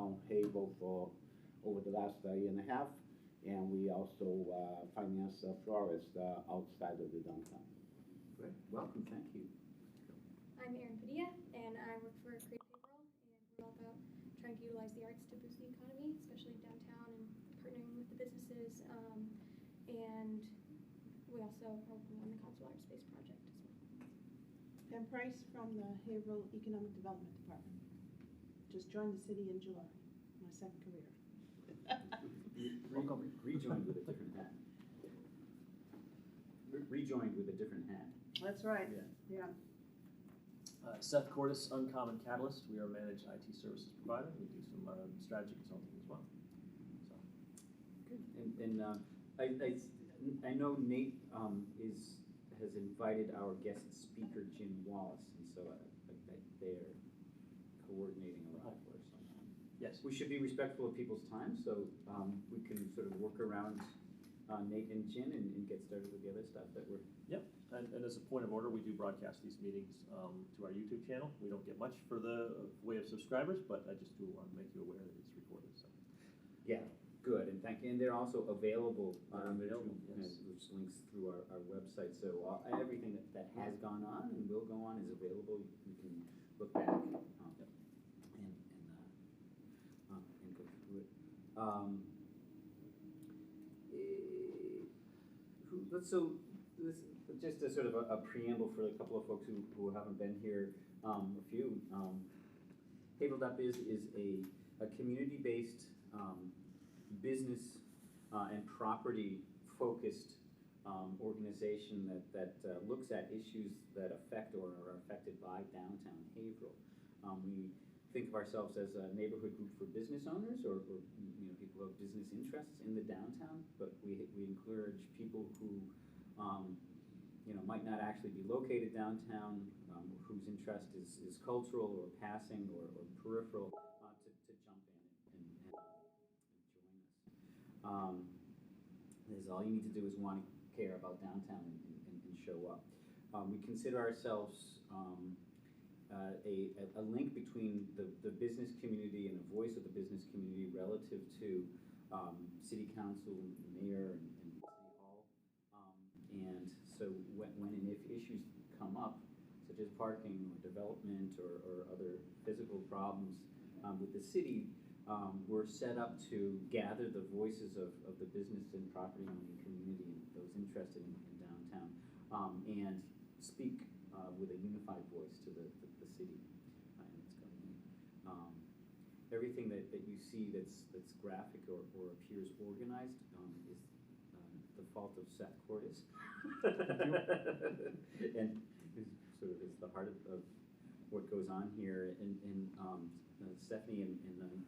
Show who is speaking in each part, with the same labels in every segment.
Speaker 1: downtown Haverhill for over the last year and a half, and we also finance a florist outside of the downtown.
Speaker 2: Great, welcome, thank you.
Speaker 3: I'm Erin Padilla, and I work for Creative Haverhill, and we're all about trying to utilize the arts to boost the economy, especially downtown, and partnering with the businesses. And we also are working on the Consular Art Space project as well.
Speaker 4: Pam Price from the Haverhill Economic Development Department. Just joined the city in July, my second career.
Speaker 2: Rejoined with a different hat. Rejoined with a different hat.
Speaker 4: That's right.
Speaker 2: Yeah.
Speaker 5: Sept, Uncommon Catalyst. We are a managed IT services provider. We do some strategy consulting as well. So.
Speaker 2: Good. And I know Nate has invited our guest speaker, Jim Wallace, and so they're coordinating a lot for us.
Speaker 5: Yes.
Speaker 2: We should be respectful of people's time, so we can sort of work around Nate and Jim and get started with the other stuff that we're...
Speaker 5: Yep, and as a point of order, we do broadcast these meetings to our YouTube channel. We don't get much for the way of subscribers, but I just do want to make you aware that it's recorded. So.
Speaker 2: Yeah, good, and thank you. And they're also available on
Speaker 5: available,
Speaker 2: YouTube,
Speaker 5: yes.
Speaker 2: which links through our website. So everything that has gone on and will go on is available. You can look back and go through it. Just a sort of a preamble for a couple of folks who haven't been here. A few. Haverhill.biz is a community-based business and property-focused organization that looks at issues that affect or are affected by downtown Haverhill. We think of ourselves as a neighborhood group for business owners or people who have business interests in the downtown, but we encourage people who might not actually be located downtown, whose interest is cultural or passing or peripheral, to jump in and join us. All you need to do is want to care about downtown and show up. We consider ourselves a link between the business community and a voice of the business community relative to city council, mayor, and city hall. And so when and if issues come up, such as parking or development or other physical problems with the city, we're set up to gather the voices of the business and property owning community and those interested in downtown and speak with a unified voice to the city and its government. Everything that you see that's graphic or appears organized is the fault of Sept. And sort of is the heart of what goes on here. And Stephanie and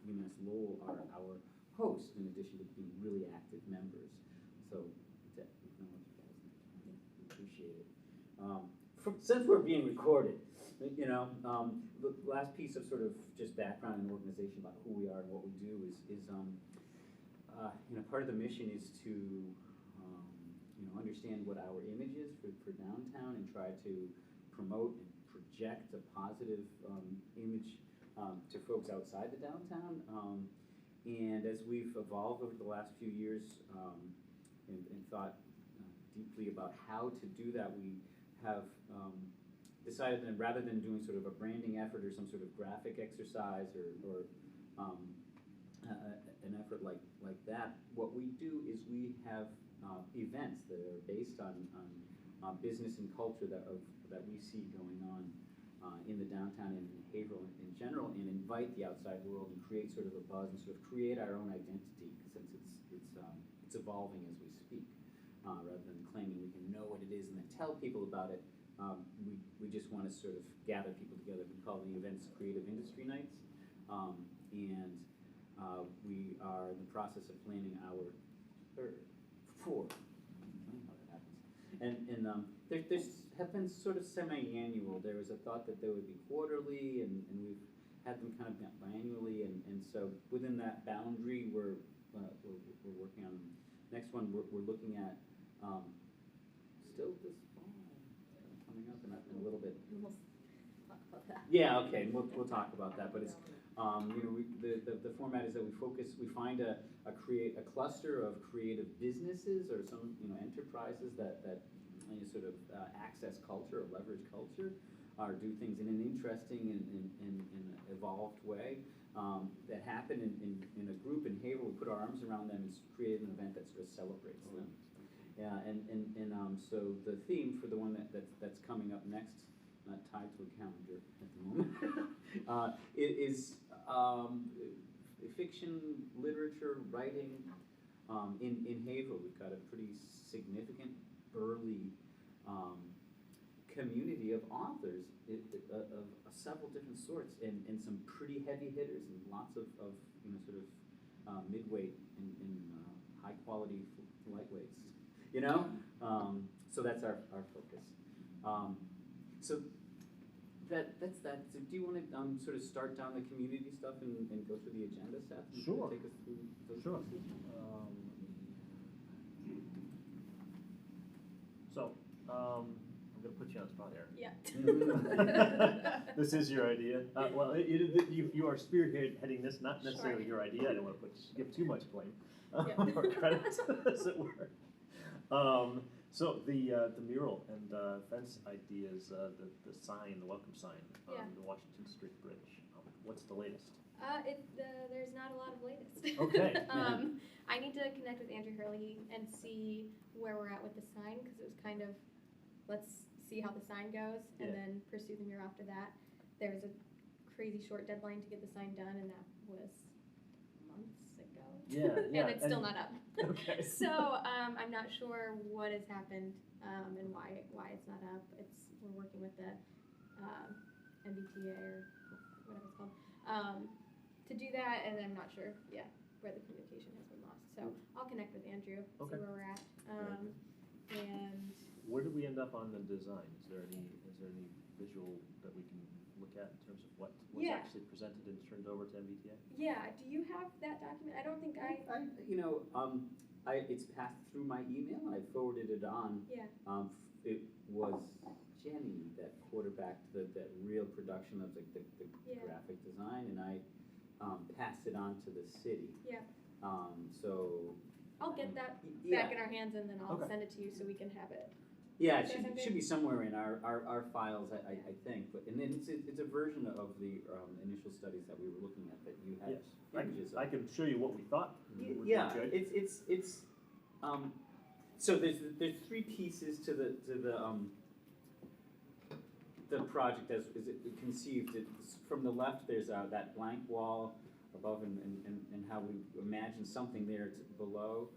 Speaker 2: UMass Lowell are our hosts, in addition to being really active members. So to acknowledge you guys, we appreciate it. Since we're being recorded, the last piece of sort of just background and organization about who we are and what we do is part of the mission is to understand what our image is for downtown and try to promote and project a positive image to folks outside the downtown. And as we've evolved over the last few years and thought deeply about how to do that, we have decided that rather than doing sort of a branding effort or some sort of graphic exercise or an effort like that, what we do is we have events that are based on business and culture that we see going on in the downtown and in Haverhill in general, and invite the outside world and create sort of a buzz and sort of create our own identity, since it's evolving as we speak. Rather than claiming we can know what it is and then tell people about it, we just want to sort of gather people together. We call the events Creative Industry Nights, and we are in the process of planning our fourth. And there's have been sort of semi-annual. There was a thought that they would be quarterly, and we've had them kind of biannually, and so within that boundary, we're working on them. Next one we're looking at still this fall, coming up in a little bit.
Speaker 3: We'll talk about that.
Speaker 2: Yeah, okay, we'll talk about that, but it's The format is that we find a cluster of creative businesses or some, enterprises that sort of access culture or leverage culture, or do things in an interesting and evolved way, that happen in a group in Haverhill. We put our arms around them and create an event that sort of celebrates them. Yeah, so the theme for the one that's coming up next, not tied to a calendar at the moment, is fiction, literature, writing in Haverhill. We've got a pretty significant, burly community of authors of several different sorts, and some pretty heavy hitters, and lots of sort of midweight and high quality lightweights. So that's our focus. So that's that. So do you want to sort of start down the community stuff and go through the agenda, Seth? And
Speaker 5: Sure.
Speaker 2: Take us through those
Speaker 5: Sure.
Speaker 2: pieces?
Speaker 5: I'm going to put you on the spot here.
Speaker 3: Yeah.
Speaker 5: This is your idea. Well, you are spearheading this, not necessarily
Speaker 3: Sure.
Speaker 5: your idea. I don't want to give too much blame
Speaker 3: Yeah.
Speaker 5: or credit, as it were. So the mural and fence ideas, the sign, the welcome sign on
Speaker 3: Yeah.
Speaker 5: the Washington Street Bridge. What's the latest?
Speaker 3: There's not a lot of latest.
Speaker 5: Okay.
Speaker 3: I need to connect with Andrew Hurley and see where we're at with the sign, because it was kind of, let's see how the sign goes, and
Speaker 5: Yeah.
Speaker 3: then pursue the mural after that. There was a crazy short deadline to get the sign done, and that was months ago.
Speaker 5: Yeah, yeah,
Speaker 3: And it's still not up.
Speaker 5: Okay.
Speaker 3: So, I'm not sure what has happened, and why it's not up. We're working with the, MBTA or whatever it's called, to do that, and I'm not sure, where the communication has been lost. So I'll connect with Andrew,
Speaker 5: Okay.
Speaker 3: see where we're at, and
Speaker 5: Where did we end up on the design? Is there any visual that we can look at in terms of what was
Speaker 3: Yeah.
Speaker 5: actually presented and turned over to MBTA?
Speaker 3: yeah, do you have that document? I don't think
Speaker 2: It's passed through my email, and I forwarded it on.
Speaker 3: yeah,
Speaker 2: It was Jenny that quarterbacked that real production of the
Speaker 3: Yeah.
Speaker 2: graphic design, and I passed it on to the city.
Speaker 3: yeah.
Speaker 2: So.
Speaker 3: I'll get that
Speaker 2: Yeah.
Speaker 3: back in our hands, and then I'll
Speaker 5: Okay.
Speaker 3: send it to you so we can have it.
Speaker 2: Yeah,
Speaker 3: Is there
Speaker 2: it should be somewhere in our files, I think, and then it's a version of the initial studies that we were looking at that you had
Speaker 5: Yes.
Speaker 2: images of.
Speaker 5: I can show you what we thought would be
Speaker 2: Yeah,
Speaker 5: good.
Speaker 2: it's so there's three pieces to the project as it conceived. It's from the left, there's that blank wall above, and how we imagine something there below.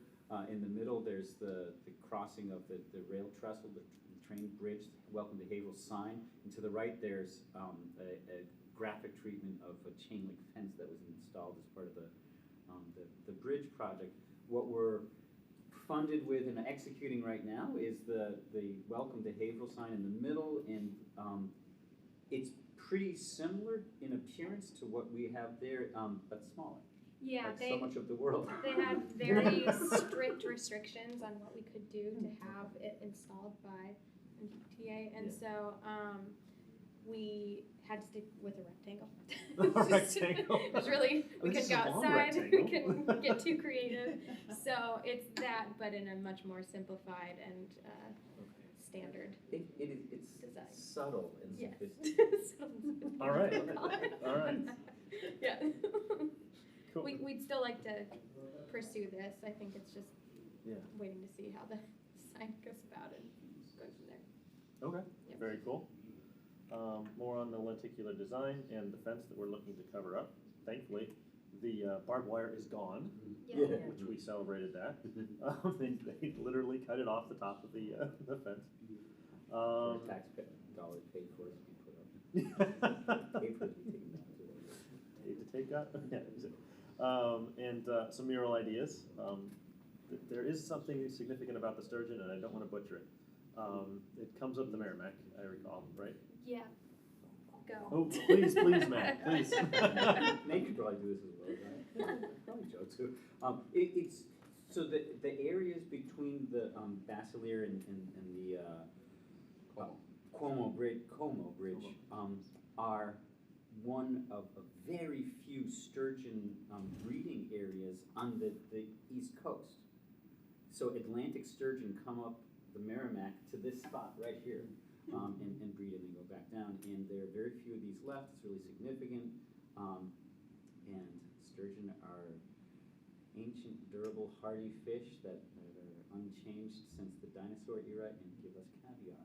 Speaker 2: In the middle, there's the crossing of the rail trestle, the train bridge, welcome to Haverhill sign. And to the right, there's a graphic treatment of a chain link fence that was installed as part of the bridge project. What we're funded with and executing right now is the welcome to Haverhill sign in the middle, and it's pretty similar in appearance to what we have there, but smaller.
Speaker 3: Yeah,
Speaker 2: Like so much of the world.
Speaker 3: They had very strict restrictions on what we could do to have it installed by MBTA, and
Speaker 5: Yeah.
Speaker 3: so we had to stick with a rectangle.
Speaker 5: A rectangle.
Speaker 3: It was really, we
Speaker 5: This
Speaker 3: couldn't go
Speaker 5: is a long
Speaker 3: outside, we
Speaker 5: rectangle.
Speaker 3: couldn't get too creative. So it's that, but in a much more simplified and standard.
Speaker 2: It's
Speaker 3: Design.
Speaker 2: subtle and
Speaker 3: Yes.
Speaker 2: sophisticated.
Speaker 5: All right, all right.
Speaker 3: Yeah.
Speaker 5: Cool.
Speaker 3: We'd still like to pursue this. I think it's just
Speaker 5: Yeah.
Speaker 3: waiting to see how the sign goes about and going from there.
Speaker 5: Okay,
Speaker 3: Yep.
Speaker 5: very cool. More on the lenticular design and the fence that we're looking to cover up. Thankfully, the barbed wire is gone,
Speaker 3: Yeah.
Speaker 5: which we celebrated that. They literally cut it off the top of the fence.
Speaker 2: For taxpayer dollars paid for it to be put up. Paid for it to be taken down too.
Speaker 5: Hate to take that. Yeah, is it? And some mural ideas. There is something significant about the sturgeon, and I don't want to butcher it. It comes up the Merrimack, I recall, right?
Speaker 3: Yeah. Go.
Speaker 5: Oh, please, Matt, please.
Speaker 2: Nate could probably do this as well, right? Probably Joe too. It's so the areas between the Basileir and the Como Bridge are one of a very few sturgeon breeding areas on the east coast. So Atlantic sturgeon come up the Merrimack to this spot right here, and breed, and they go back down. And there are very few of these left. It's really significant. And sturgeon are ancient, durable, hardy fish that are unchanged since the dinosaur era and give us caviar.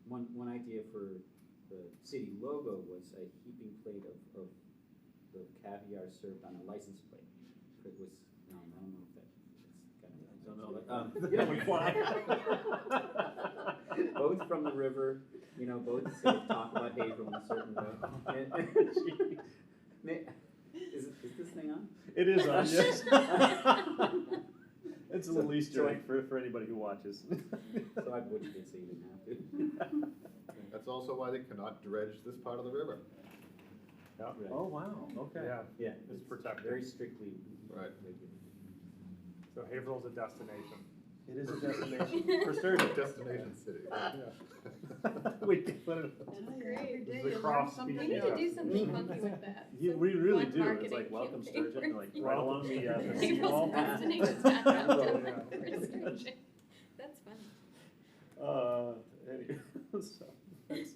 Speaker 2: One idea for the city logo was a heaping plate of the caviar served on a license plate. It was, I don't know if that's kind of.
Speaker 5: I don't know. That would fly.
Speaker 2: Both from the river, both sort of talk about Haverhill in a certain way. Is this thing on?
Speaker 5: It is on, yes. It's a little Easter egg for anybody who watches.
Speaker 2: So I butchered it so you didn't have to.
Speaker 6: That's also why they cannot dredge this part of the river.
Speaker 5: Yeah.
Speaker 2: Right.
Speaker 5: Oh, wow, okay.
Speaker 2: Yeah,
Speaker 7: It's protected.
Speaker 2: very strictly
Speaker 6: Right.
Speaker 2: regulated.
Speaker 7: So Haverhill's a destination.
Speaker 5: It is a destination for sturgeon.
Speaker 6: Destination city.
Speaker 5: We can put it.
Speaker 3: Great.
Speaker 7: This is a cross
Speaker 3: We
Speaker 7: species.
Speaker 3: need to do something funky with that.
Speaker 5: We really
Speaker 3: One
Speaker 5: do. It's like
Speaker 3: marketing
Speaker 5: welcome
Speaker 3: campaign
Speaker 5: sturgeon,
Speaker 3: for
Speaker 5: like
Speaker 3: you.
Speaker 5: right along the
Speaker 3: April's
Speaker 5: seawall.
Speaker 3: destination background
Speaker 7: Oh,
Speaker 3: for
Speaker 7: yeah.
Speaker 3: sturgeon. That's funny.
Speaker 5: Anyway, so that's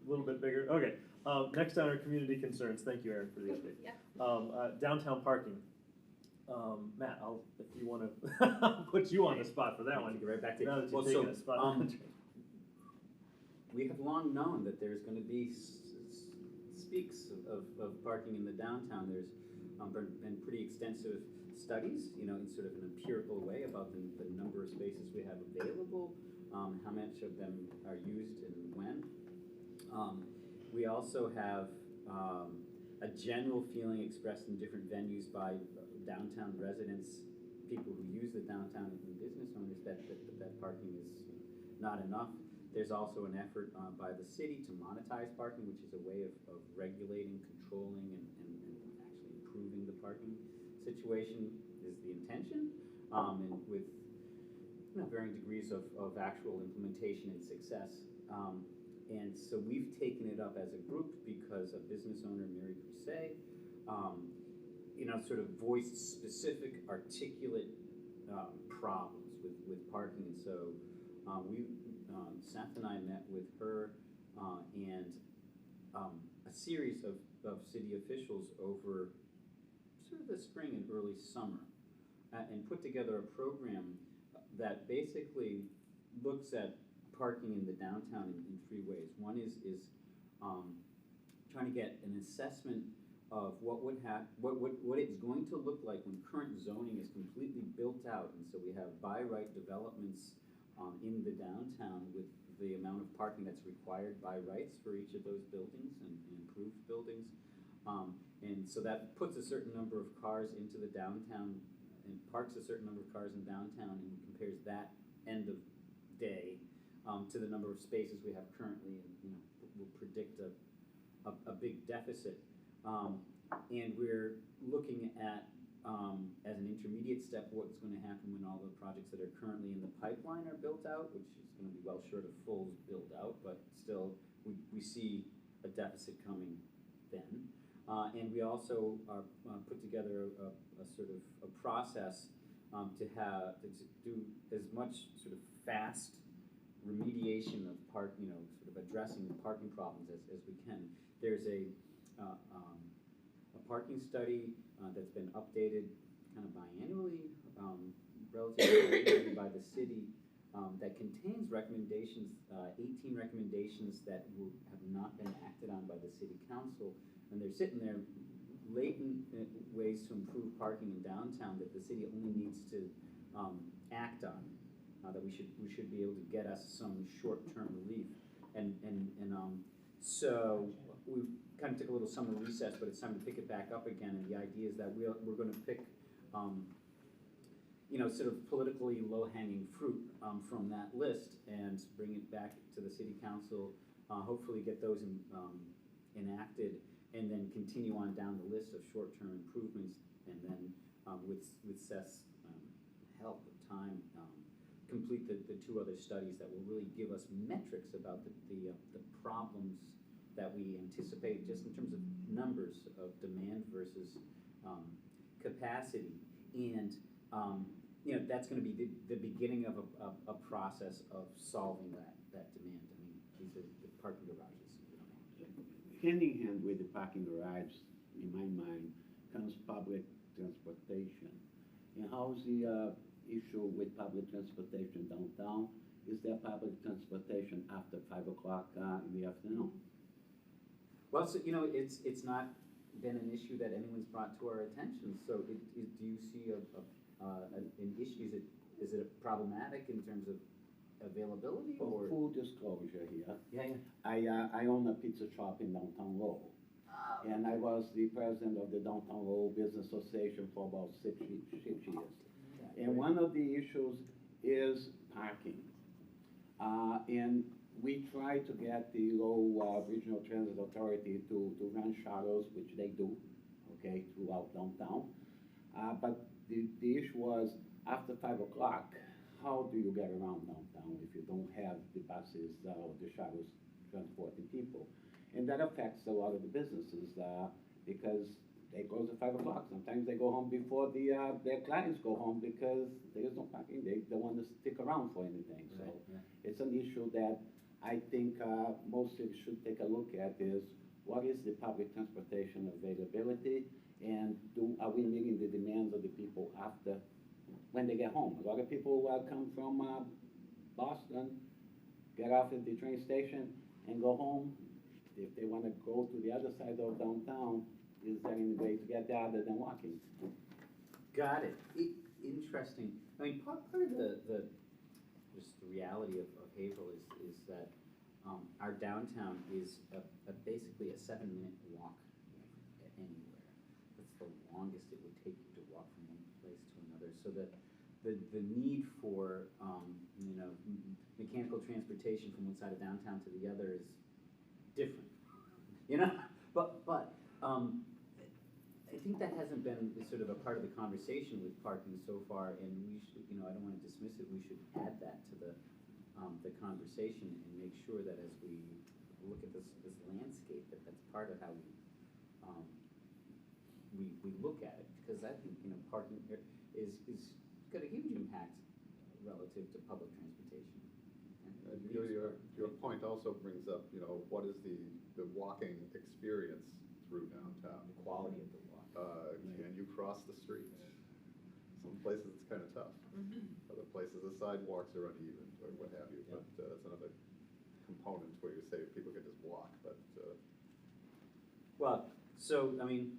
Speaker 5: a little bit bigger. Okay, next on our community concerns. Thank you, Aaron, for the update.
Speaker 3: Yeah.
Speaker 5: Downtown parking. Matt, if you want to put you on the spot for that one.
Speaker 2: Get right back to
Speaker 5: Now that
Speaker 2: well,
Speaker 5: you've taken
Speaker 2: so,
Speaker 5: a spot.
Speaker 2: we have long known that there's going to be speaks of parking in the downtown. There's been pretty extensive studies, in sort of an empirical way about the number of spaces we have available, how much of them are used and when. We also have a general feeling expressed in different venues by downtown residents, people who use the downtown and business owners, that parking is not enough. There's also an effort by the city to monetize parking, which is a way of regulating, controlling, and actually improving the parking situation is the intention, and with varying degrees of actual implementation and success. And so we've taken it up as a group because a business owner, Mary Crusade, sort of voiced specific, articulate problems with parking. And so Sept and I met with her and a series of city officials over sort of the spring and early summer, and put together a program that basically looks at parking in the downtown in three ways. One is trying to get an assessment of what it's going to look like when current zoning is completely built out, and so we have by right developments in the downtown with the amount of parking that's required by rights for each of those buildings and improved buildings, and so that puts a certain number of cars into the downtown and parks a certain number of cars in downtown and compares that end of day to the number of spaces we have currently, and will predict a big deficit. And we're looking at, as an intermediate step, what's going to happen when all the projects that are currently in the pipeline are built out, which is going to be well short of full build out, but still we see a deficit coming then. And we also are put together a sort of a process to do as much sort of fast remediation of sort of addressing the parking problems as we can. There's a parking study that's been updated kind of biannually, relatively by the city, that contains recommendations, 18 recommendations that have not been acted on by the city council, and they're sitting there latent ways to improve parking in downtown that the city only needs to act on. That we should be able to get us some short-term relief, and so we kind of took a little summer recess, but it's time to pick it back up again. And the idea is that we're going to pick, sort of politically low-hanging fruit from that list and bring it back to the city council. Hopefully, get those enacted, and then continue on down the list of short-term improvements, and then with Seth's help, time. complete the two other studies that will really give us metrics about the problems that we anticipate, just in terms of numbers of demand versus capacity. And, you know, that's gonna be the beginning of a process of solving that demand. I mean, these are the parking garages.
Speaker 1: Hand in hand with the parking garage, in my mind, comes public transportation. And how's the issue with public transportation downtown? Is there public transportation after 5 o'clock in the afternoon?
Speaker 2: Well, so, you know, it's not been an issue that anyone's brought to our attention, so do you see an issue? Is it problematic in terms of availability,
Speaker 1: For
Speaker 2: or?
Speaker 1: full disclosure here,
Speaker 2: Yeah.
Speaker 1: I own a pizza shop in downtown Lowell. And I was the president of the Downtown Lowell Business Association for about 6 years. And one of the issues is parking. And we try to get the Lowell Regional Transit Authority to run shuttles, which they do, okay, throughout downtown. But the issue was, after 5 o'clock, how do you get around downtown if you don't have the buses or the shuttles transporting people? And that affects a lot of the businesses because they close at 5 o'clock. Sometimes they go home before their clients go home because there's no parking. They don't want to stick around for anything. So
Speaker 2: Right, yeah.
Speaker 1: it's an issue that I think most cities should take a look at is what is the public transportation availability, and are we meeting the demands of the people after, when they get home? A lot of people come from Boston, get off at the train station and go home. If they want to go to the other side of downtown, is there any way to get there other than walking?
Speaker 2: Got it. Interesting. I mean, part of the just the reality of Haverhill is that our downtown is basically a 7-minute walk anywhere. That's the longest it would take you to walk from one place to another. So that the need for you know, mechanical transportation from one side of downtown to the other is different. You know, but I think that hasn't been sort of a part of the conversation with parking so far, and we should, you know, I don't want to dismiss it. We should add that to the conversation and make sure that as we look at this landscape, that's part of how we look at it, because I think, you know, parking is got a huge impact relative to public transportation.
Speaker 6: Your point also brings up, you know, what is the walking experience through downtown?
Speaker 2: The quality of the walk.
Speaker 6: Can you cross the street? Some places it's kind of tough. Other places the sidewalks are uneven or what have you.
Speaker 2: Yeah.
Speaker 6: But that's another component where you say people can just walk. But
Speaker 2: Well, so, I mean,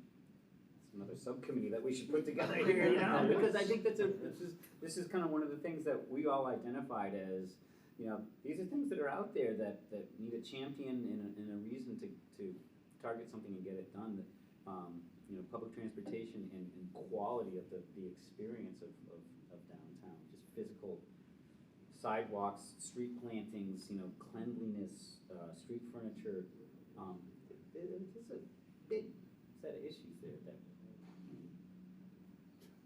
Speaker 2: it's another subcommittee that we should put together here, you know, because I think this is kind of one of the things that we all identified as, you know, these are things that are out there that need a champion and a reason to target something and get it done. That, you know, public transportation and quality of the experience of downtown, just physical sidewalks, street plantings, you know, cleanliness, street furniture. There's a big set of issues there that.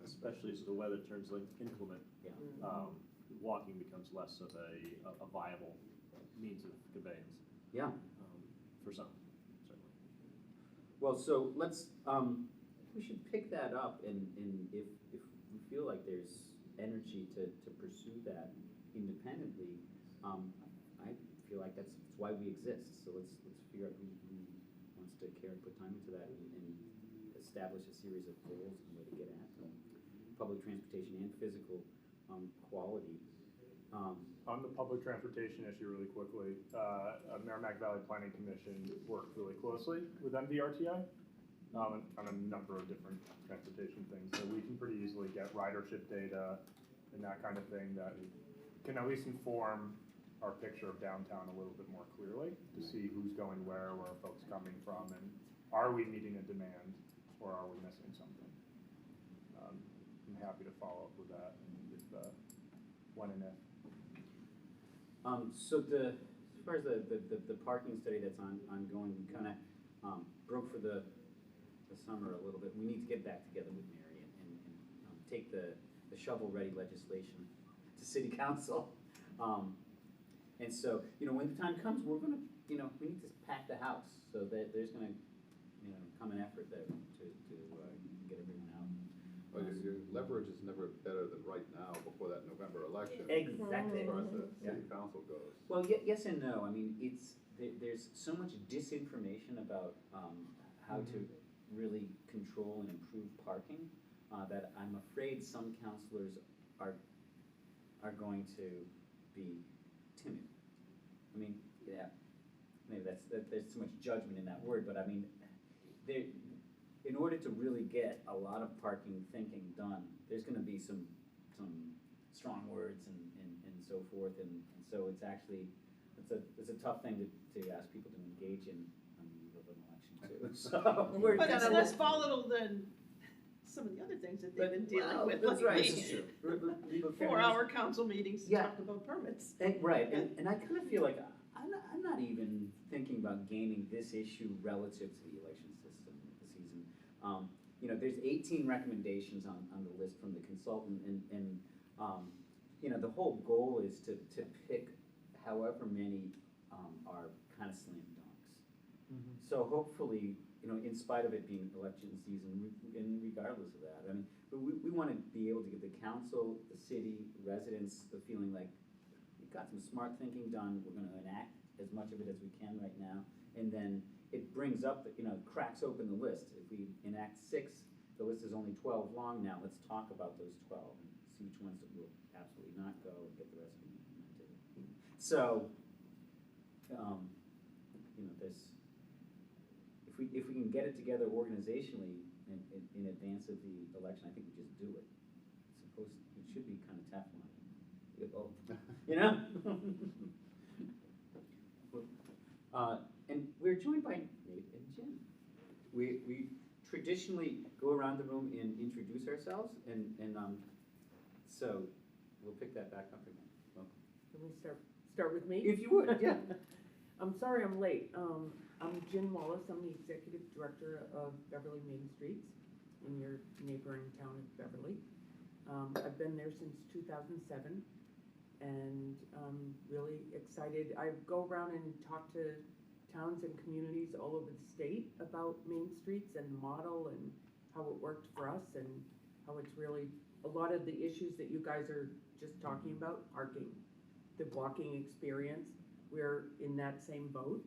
Speaker 5: Especially as the weather turns inclement,
Speaker 2: Yeah.
Speaker 5: walking becomes less of a viable means of conveyance.
Speaker 2: Yeah.
Speaker 5: For some, certainly.
Speaker 2: Well, so let's, we should pick that up, and if we feel like there's energy to pursue that independently, I feel like that's why we exist. So let's figure out who wants to care and put time into that and establish a series of goals and where to get at public transportation and physical quality.
Speaker 7: On the public transportation issue really quickly, Merrimack Valley Planning Commission worked really closely with MVRTI on a number of different transportation things. So we can pretty easily get ridership data and that kind of thing that can at least inform our picture of downtown a little bit more clearly to see who's going where are folks coming from, and are we meeting a demand or are we missing something? I'm happy to follow up with that if, when and if.
Speaker 2: So as far as the parking study that's ongoing, we kind of broke for the summer a little bit. We need to get back together with Mary and take the shovel-ready legislation to to city council. And so, when the time comes, we're gonna, we need to pack the house, so that there's gonna, come an effort there to get everyone out.
Speaker 6: Well, your leverage is never better than right now before that November election.
Speaker 2: Exactly.
Speaker 6: As far as the
Speaker 2: Yeah.
Speaker 6: city council goes.
Speaker 2: Well, yes and no. I mean, there's so much disinformation about how to really control and improve parking that I'm afraid some councilors are going to be timid. I mean, yeah, maybe there's too much judgment in that word, but I mean, in order to really get a lot of parking thinking done, there's going to be some strong words and so forth, and so it's actually it's a tough thing to ask people to engage in on the eve of an election too. So we're
Speaker 4: But it's
Speaker 2: kinda
Speaker 4: less volatile than some of the other things that they've been dealing with.
Speaker 2: That's
Speaker 4: like
Speaker 2: right.
Speaker 4: me.
Speaker 2: This is true. Legal
Speaker 4: 4-hour council meetings to
Speaker 2: Yeah.
Speaker 4: talk about permits.
Speaker 2: Right, and I kind of feel like I'm not even thinking about gaming this issue relative to the election system this season. There's 18 recommendations on the list from the consultant, and the whole goal is to pick however many are kind of slam dunks. So hopefully, in spite of it being election season, and regardless of that, I mean, we want to be able to give the council, the city, residents, the feeling like we've got some smart thinking done, we're going to enact as much of it as we can right now, and then it brings up, cracks open the list. If we enact 6, the list is only 12 long now, let's talk about those 12 and see which ones that will absolutely not go and get the rest of them implemented. So, this, if we can get it together organizationally in advance of the election, I think we just do it. It should be kind of Teflon. We get both, and we're joined by Nate and Jim. We traditionally go around the room and introduce ourselves, and so we'll pick that back up again. Welcome.
Speaker 8: Can we start with me?
Speaker 2: If you would, yeah.
Speaker 8: I'm sorry I'm late. I'm Jen Wallace. I'm the Executive Director of Beverly Main Streets in your neighboring town of Beverly. I've been there since 2007, and I'm really excited. I go around and talk to towns and communities all over the state about Main Streets and the model and how it worked for us, and how it's really a lot of the issues that you guys are just talking about, parking, the walking experience. We're in that same boat,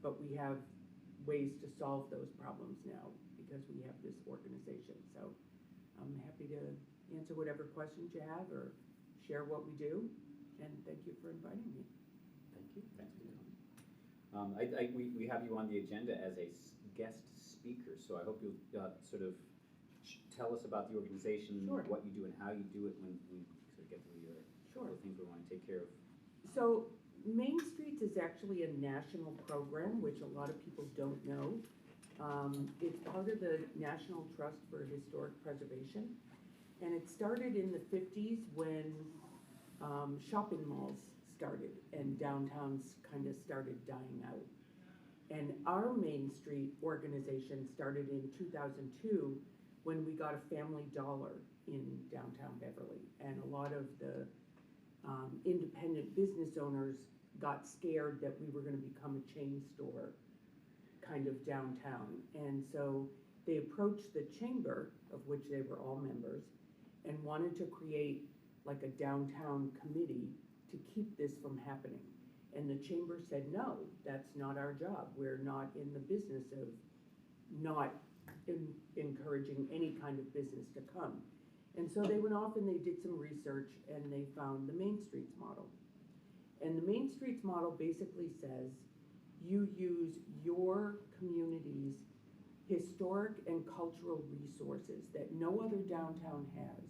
Speaker 8: but we have ways to solve those problems now because we have this organization. So I'm happy to answer whatever questions you have or share what we do, and thank you for inviting me.
Speaker 2: Thank you. Thanks for coming. We have you on the agenda as a guest speaker, so I hope you'll sort of tell us about the organization,
Speaker 8: Sure.
Speaker 2: what you do and how you do it when we sort of get to the
Speaker 8: Sure.
Speaker 2: things we want to take care of.
Speaker 8: So Main Streets is actually a national program, which a lot of people don't know. It's part of the National Trust for Historic Preservation, and it started in the 50s when shopping malls started and downtowns kind of started dying out. And our Main Street organization started in 2002 when we got a Family Dollar in downtown Beverly, and a lot of the independent business owners got scared that we were going to become a chain store kind of downtown. And so they approached the chamber, of which they were all members, and wanted to create like a downtown committee to keep this from happening. And the chamber said, no, that's not our job. We're not in the business of not encouraging any kind of business to come. And so they went off and they did some research, and they found the Main Streets model. And the Main Streets model basically says you use your community's historic and cultural resources that no other downtown has,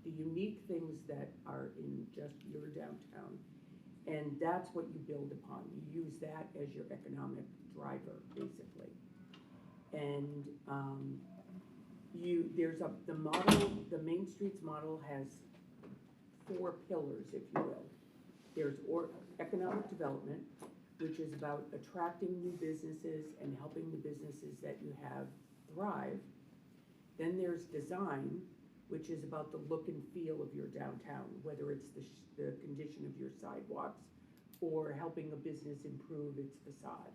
Speaker 8: the unique things that are in just your downtown, and that's what you build upon. You use that as your economic driver, basically. And the Main Streets model has 4 pillars, if you will. There's economic development, which is about attracting new businesses and helping the businesses that you have thrive. Then there's design, which is about the look and feel of your downtown, whether it's the condition of your sidewalks or helping a business improve its facade.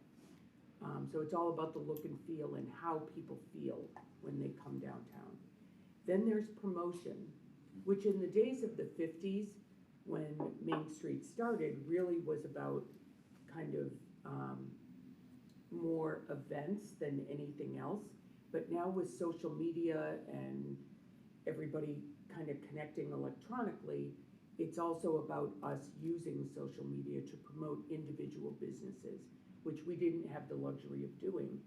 Speaker 8: So it's all about the look and feel and how people feel when they come downtown. Then there's promotion, which in the days of the 50s, when Main Street started, really was about kind of more events than anything else. But now with social media and everybody kind of connecting electronically, it's also about us using social media to promote individual businesses, which we didn't have the luxury of doing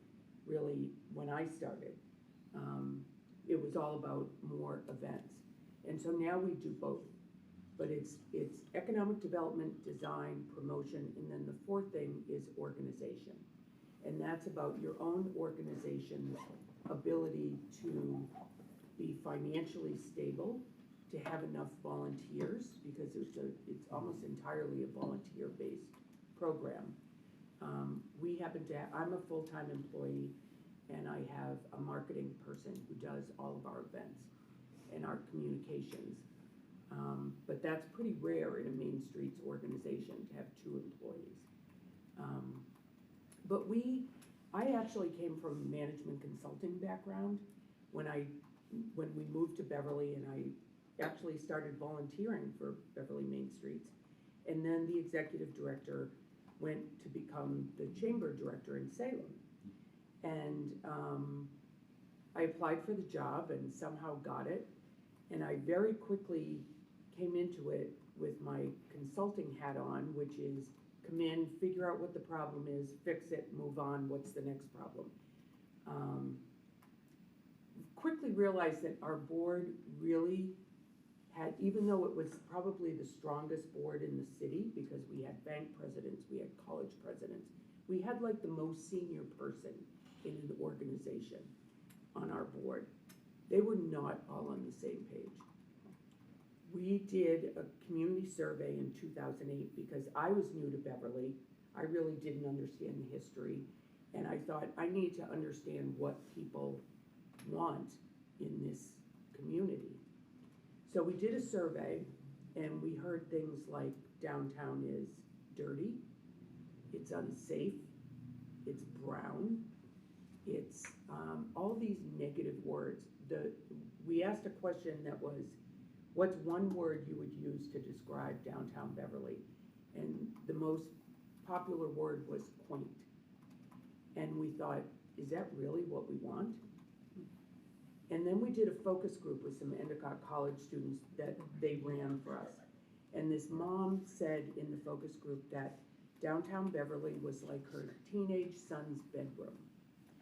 Speaker 8: really when I started. It was all about more events. And so now we do both. But it's economic development, design, promotion, and then the fourth thing is organization. And that's about your own organization's ability to be financially stable, to have enough volunteers, because it's almost entirely a volunteer-based program. We happen to I'm a full-time employee, and I have a marketing person who does all of our events and our communications. But that's pretty rare in a Main Streets organization to have 2 employees. But I actually came from a management consulting background when we moved to Beverly, and I actually started volunteering for Beverly Main Streets. And then the executive director went to become the chamber director in Salem. And I applied for the job and somehow got it. And I very quickly came into it with my consulting hat on, which is come in, figure out what the problem is, fix it, move on, what's the next problem? Quickly realized that our board really had, even though it was probably the strongest board in the city, because we had bank presidents, we had college presidents, we had like the most senior person in an organization on our board. They were not all on the same page. We did a community survey in 2008 because I was new to Beverly. I really didn't understand the history, and I thought I need to understand what people want in this community. So we did a survey, and we heard things like downtown is dirty, it's unsafe, it's brown, it's all these negative words. We asked a question that was, what's one word you would use to describe downtown Beverly? And the most popular word was quaint. And we thought, is that really what we want? And then we did a focus group with some Endicott College students that they ran for us. And this mom said in the focus group that downtown Beverly was like her teenage son's bedroom.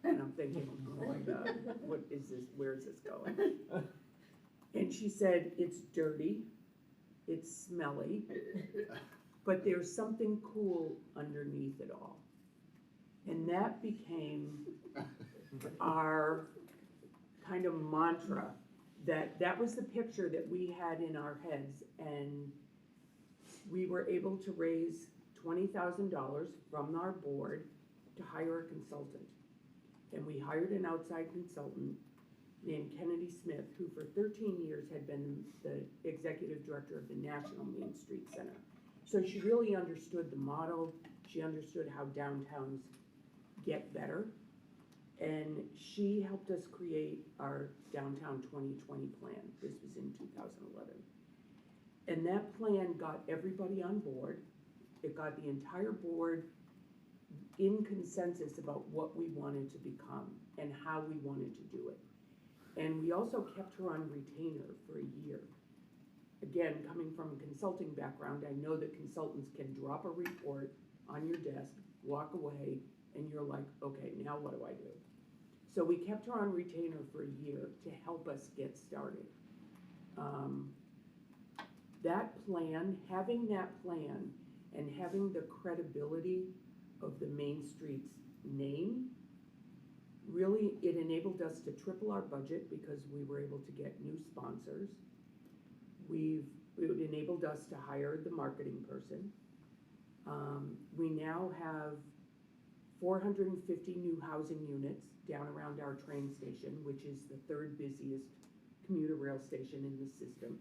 Speaker 8: And I'm thinking, oh my God, what is this? Where's this going? And she said, it's dirty, it's smelly, but there's something cool underneath it all. And that became our kind of mantra, that was the picture that we had in our heads. And we were able to raise $20,000 from our board to hire a consultant. And we hired an outside consultant named Kennedy Smith, who for 13 years had been the executive director of the National Main Street Center. So she really understood the model, she understood how downtowns get better, and she helped us create our Downtown 2020 plan. This was in 2011. And that plan got everybody on board. It got the entire board in consensus about what we wanted to become and how we wanted to do it. And we also kept her on retainer for a year. Again, coming from a consulting background, I know that consultants can drop a report on your desk, walk away, and you're like, okay, now what do I do? So we kept her on retainer for a year to help us get started. That plan, having that plan, and having the credibility of the Main Street's name, really, it enabled us to triple our budget because we were able to get new sponsors. It enabled us to hire the marketing person. We now have 450 new housing units down around our train station, which is the 3rd busiest commuter rail station in the system.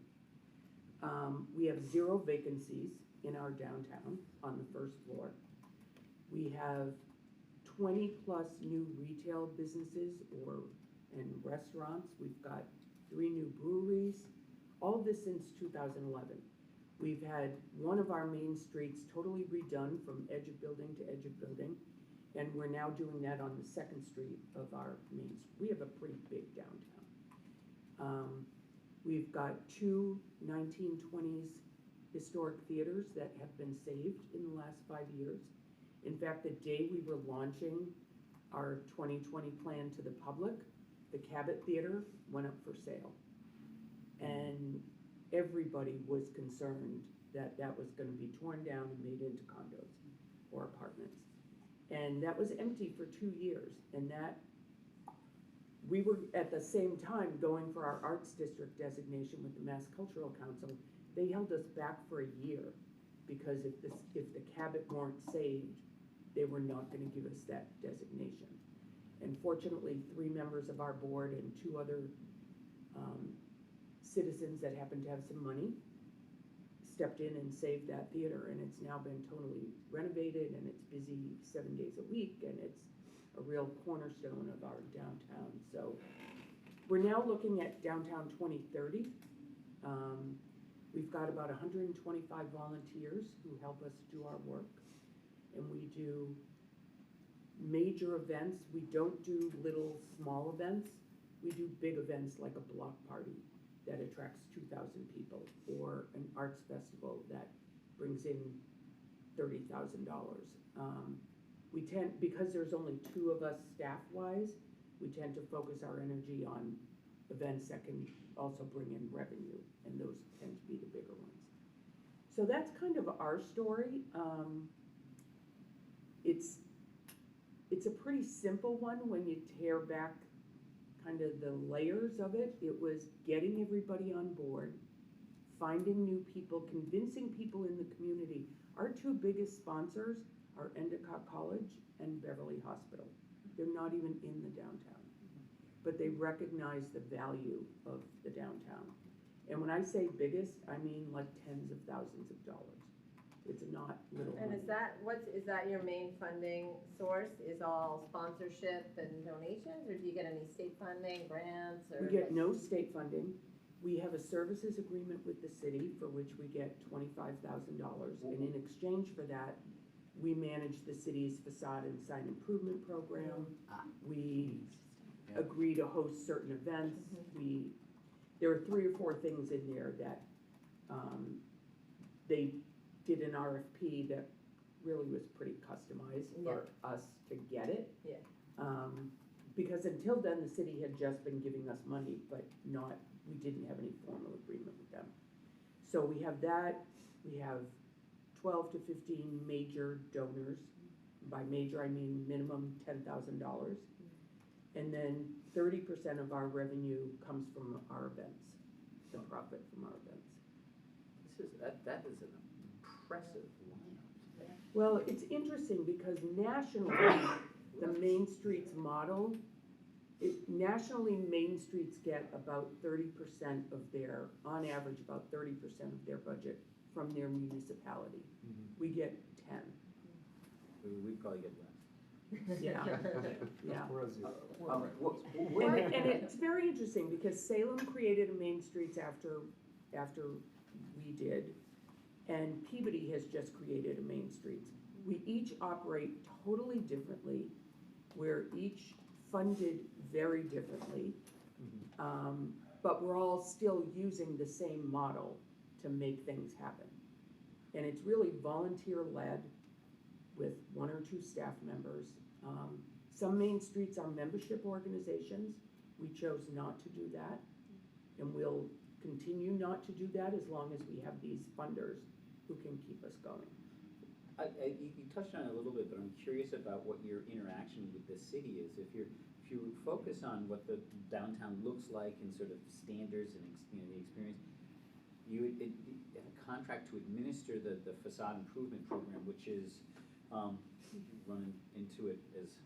Speaker 8: We have 0 vacancies in our downtown on the first floor. We have 20-plus new retail businesses and restaurants. We've got 3 new breweries, all this since 2011. We've had one of our main streets totally redone from edge of building to edge of building, and we're now doing that on the 2nd Street of our main street. We have a pretty big downtown. We've got 2 1920s historic theaters that have been saved in the last 5 years. In fact, the day we were launching our 2020 plan to the public, the Cabot Theater went up for sale. And everybody was concerned that that was gonna be torn down and made into condos or apartments. And that was empty for 2 years, and that, we were at the same time going for our Arts District designation with the Mass Cultural Council. They held us back for a year, because if the Cabot weren't saved, they were not gonna give us that designation. And fortunately, 3 members of our board and 2 other citizens that happened to have some money stepped in and saved that theater, and it's now been totally renovated, and it's busy 7 days a week, and it's a real cornerstone of our downtown. So we're now looking at downtown 2030. We've got about 125 volunteers who help us do our work, and we do major events. We don't do little small events. We do big events like a block party that attracts 2,000 people, or an arts festival that brings in $30,000. We tend, because there's only 2 of us staff-wise, we tend to focus our energy on events that can also bring in revenue, and those tend to be the bigger ones. So that's kind of our story. It's a pretty simple one when you tear back kind of the layers of it. It was getting everybody on board, finding new people, convincing people in the community. Our 2 biggest sponsors are Endicott College and Beverly Hospital. They're not even in the downtown, but they recognize the value of the downtown. And when I say biggest, I mean like tens of thousands of dollars. It's not little
Speaker 9: And
Speaker 8: money.
Speaker 9: is that your main funding source, is all sponsorship and donations, or do you get any state funding, grants, or?
Speaker 8: We get no state funding. We have a services agreement with the city for which we get $25,000, and in exchange for that, we manage the city's facade and sign improvement program. We agree to host certain events. There are 3 or 4 things in there that they did an RFP that really was pretty customized for us to get it.
Speaker 9: Yeah.
Speaker 8: Because until then, the city had just been giving us money, but we didn't have any formal agreement with them. So we have that. We have 12 to 15 major donors. By major, I mean minimum $10,000. And then 30% of our revenue comes from our events, the profit from our events.
Speaker 2: That is an impressive lineup.
Speaker 8: Well, it's interesting because nationally, the Main Streets model, nationally, Main Streets get about 30% of their, on average, about 30% of their budget from their municipality. We get 10.
Speaker 2: We probably get less.
Speaker 8: Yeah, yeah.
Speaker 7: Whereas you.
Speaker 8: And it's very interesting because Salem created a Main Streets after we did, and Peabody has just created a Main Streets. We each operate totally differently. We're each funded very differently, but we're all still using the same model to make things happen. And it's really volunteer-led with 1 or 2 staff members. Some Main Streets are membership organizations. We chose not to do that, and we'll continue not to do that as long as we have these funders who can keep us going.
Speaker 2: You touched on it a little bit, but I'm curious about what your interaction with the city is. If you focus on what the downtown looks like and sort of standards and the experience, you have a contract to administer the facade improvement program, which is run into it as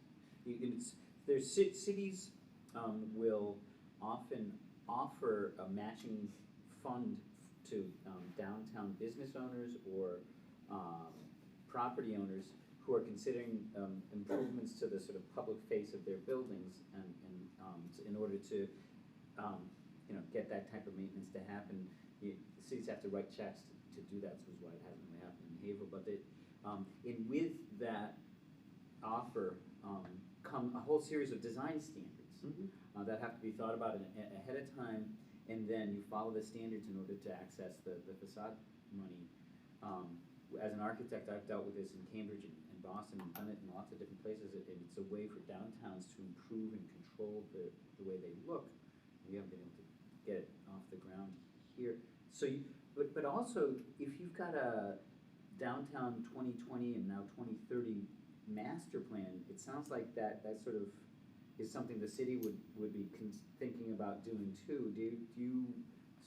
Speaker 2: there's cities will often offer a matching fund to downtown business owners or property owners who are considering improvements to the sort of public face of their buildings and in order to get that type of maintenance to happen. The cities have to write checks to do that, so is why it hasn't really happened in Haverhill. But with that offer come a whole series of design standards that have to be thought about ahead of time, and then you follow the standards in order to access the facade money. As an architect, I've dealt with this in Cambridge and Boston and done it in lots of different places, and it's a way for downtowns to improve and control the way they look. We haven't been able to get it off the ground here. So, but also, if you've got a downtown 2020 and now 2030 master plan, it sounds like that sort of is something the city would be thinking about doing too. Do you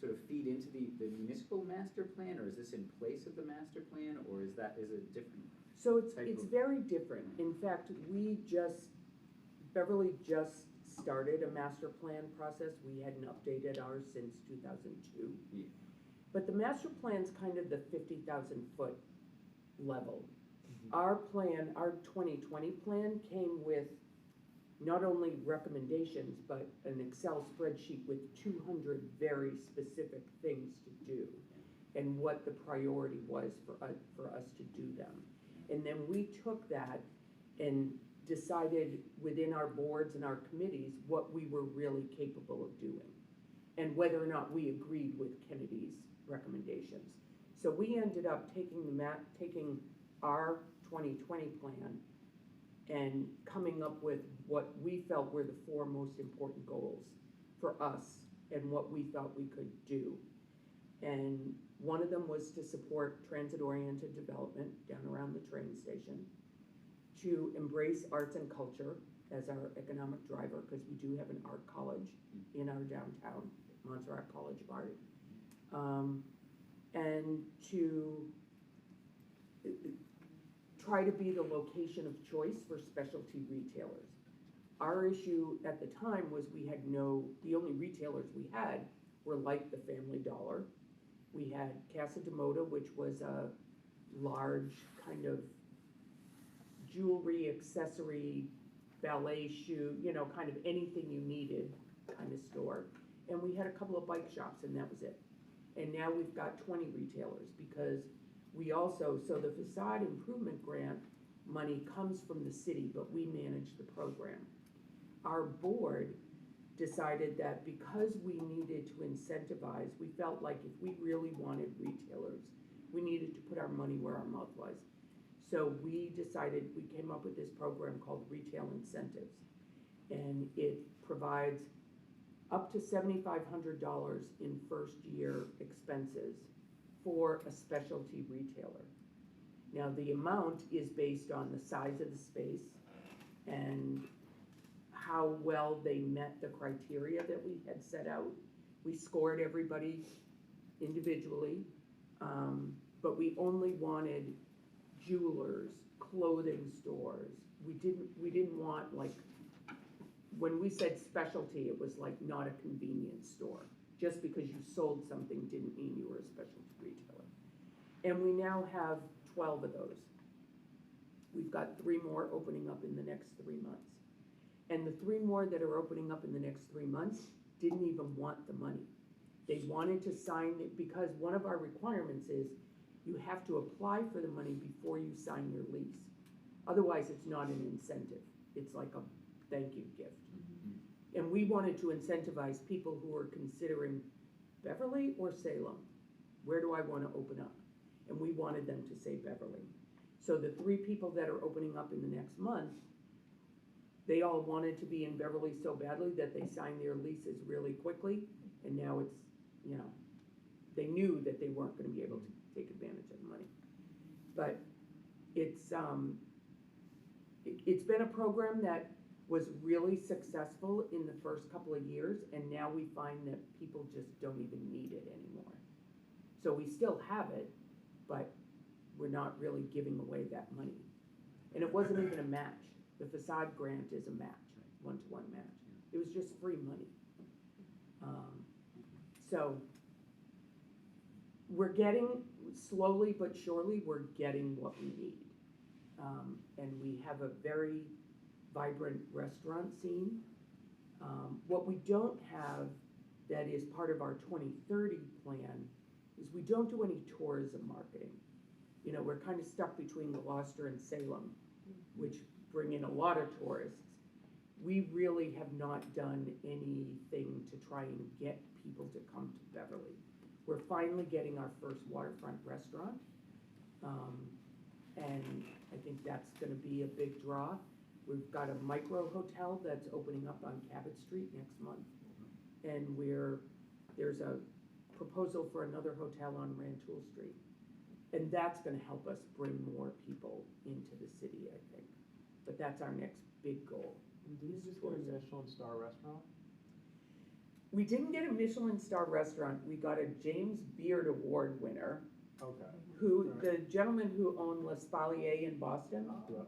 Speaker 2: sort of feed into the municipal master plan, or is this in place of the master plan, or is it different?
Speaker 8: So it's very different. In fact, Beverly just started a master plan process. We hadn't updated ours since 2002.
Speaker 2: Yeah.
Speaker 8: But the master plan's kind of the 50,000 foot level. Our plan, our 2020 plan came with not only recommendations, but an Excel spreadsheet with 200 very specific things to do and what the priority was for us to do them. And then we took that and decided within our boards and our committees what we were really capable of doing and whether or not we agreed with Kennedy's recommendations. So we ended up taking our 2020 plan and coming up with what we felt were the 4 most important goals for us and what we thought we could do. And one of them was to support transit-oriented development down around the train station, to embrace arts and culture as our economic driver, because we do have an art college in our downtown, Montserrat College of Art, and to try to be the location of choice for specialty retailers. Our issue at the time was the only retailers we had were like the Family Dollar. We had Casa de Moda, which was a large kind of jewelry, accessory, ballet shoe, kind of anything you needed kind of store. And we had a couple of bike shops, and that was it. And now we've got 20 retailers, because so the facade improvement grant money comes from the city, but we manage the program. Our board decided that because we needed to incentivize, we felt like if we really wanted retailers, we needed to put our money where our mouth was. So we came up with this program called Retail Incentives, and it provides up to $7,500 in first year expenses for a specialty retailer. Now, the amount is based on the size of the space and how well they met the criteria that we had set out. We scored everybody individually, but we only wanted jewelers, clothing stores. We didn't want, like, when we said specialty, it was like not a convenience store. Just because you sold something didn't mean you were a specialty retailer. And we now have 12 of those. We've got 3 more opening up in the next 3 months. And the 3 more that are opening up in the next 3 months didn't even want the money. They wanted to sign it, because one of our requirements is you have to apply for the money before you sign your lease. Otherwise, it's not an incentive. It's like a thank you gift. And we wanted to incentivize people who are considering Beverly or Salem. Where do I want to open up? And we wanted them to say Beverly. So the 3 people that are opening up in the next month, they all wanted to be in Beverly so badly that they signed their leases really quickly. And now it's, they knew that they weren't going to be able to take advantage of the money. But it's been a program that was really successful in the first couple of years, and now we find that people just don't even need it anymore. So we still have it, but we're not really giving away that money. And it wasn't even a match. The facade grant is a match, one-to-one match. It was just free money. So we're getting, slowly but surely, we're getting what we need. And we have a very vibrant restaurant scene. What we don't have that is part of our 2030 plan is we don't do any tourism marketing. You know, we're kind of stuck between Gloucester and Salem, which bring in a lot of tourists. We really have not done anything to try and get people to come to Beverly. We're finally getting our first waterfront restaurant. And I think that's gonna be a big draw. We've got a micro hotel that's opening up on Cabot Street next month. And there's a proposal for another hotel on Rantoul Street. And that's gonna help us bring more people into the city, I think. But that's our next big goal.
Speaker 7: Did you just get a Michelin star restaurant?
Speaker 8: We didn't get a Michelin star restaurant, we got a James Beard Award winner,
Speaker 7: Okay.
Speaker 8: who, the gentleman who owned L'Espalier in Boston.
Speaker 7: Yeah.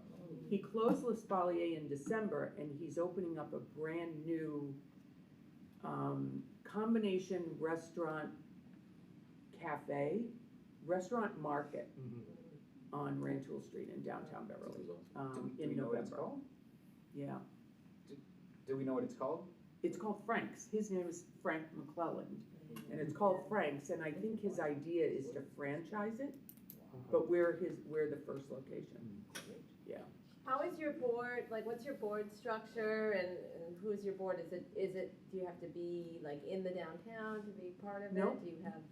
Speaker 8: He closed L'Espalier in December, and he's opening up a brand new combination restaurant restaurant market on Rantoul Street in downtown Beverly,
Speaker 2: Do
Speaker 8: in
Speaker 2: we know what it's
Speaker 8: November.
Speaker 2: called?
Speaker 8: Yeah,
Speaker 2: Do we know what it's called?
Speaker 8: it's called Frank's. His name is Frank McClelland, and it's called Frank's, and I think his idea is to franchise it, but we're the first location. Yeah.
Speaker 9: How is your board, like, what's your board structure and who's your board? Is it, do you have to be like in the downtown to be part of it?
Speaker 8: Nope.
Speaker 9: Do you have?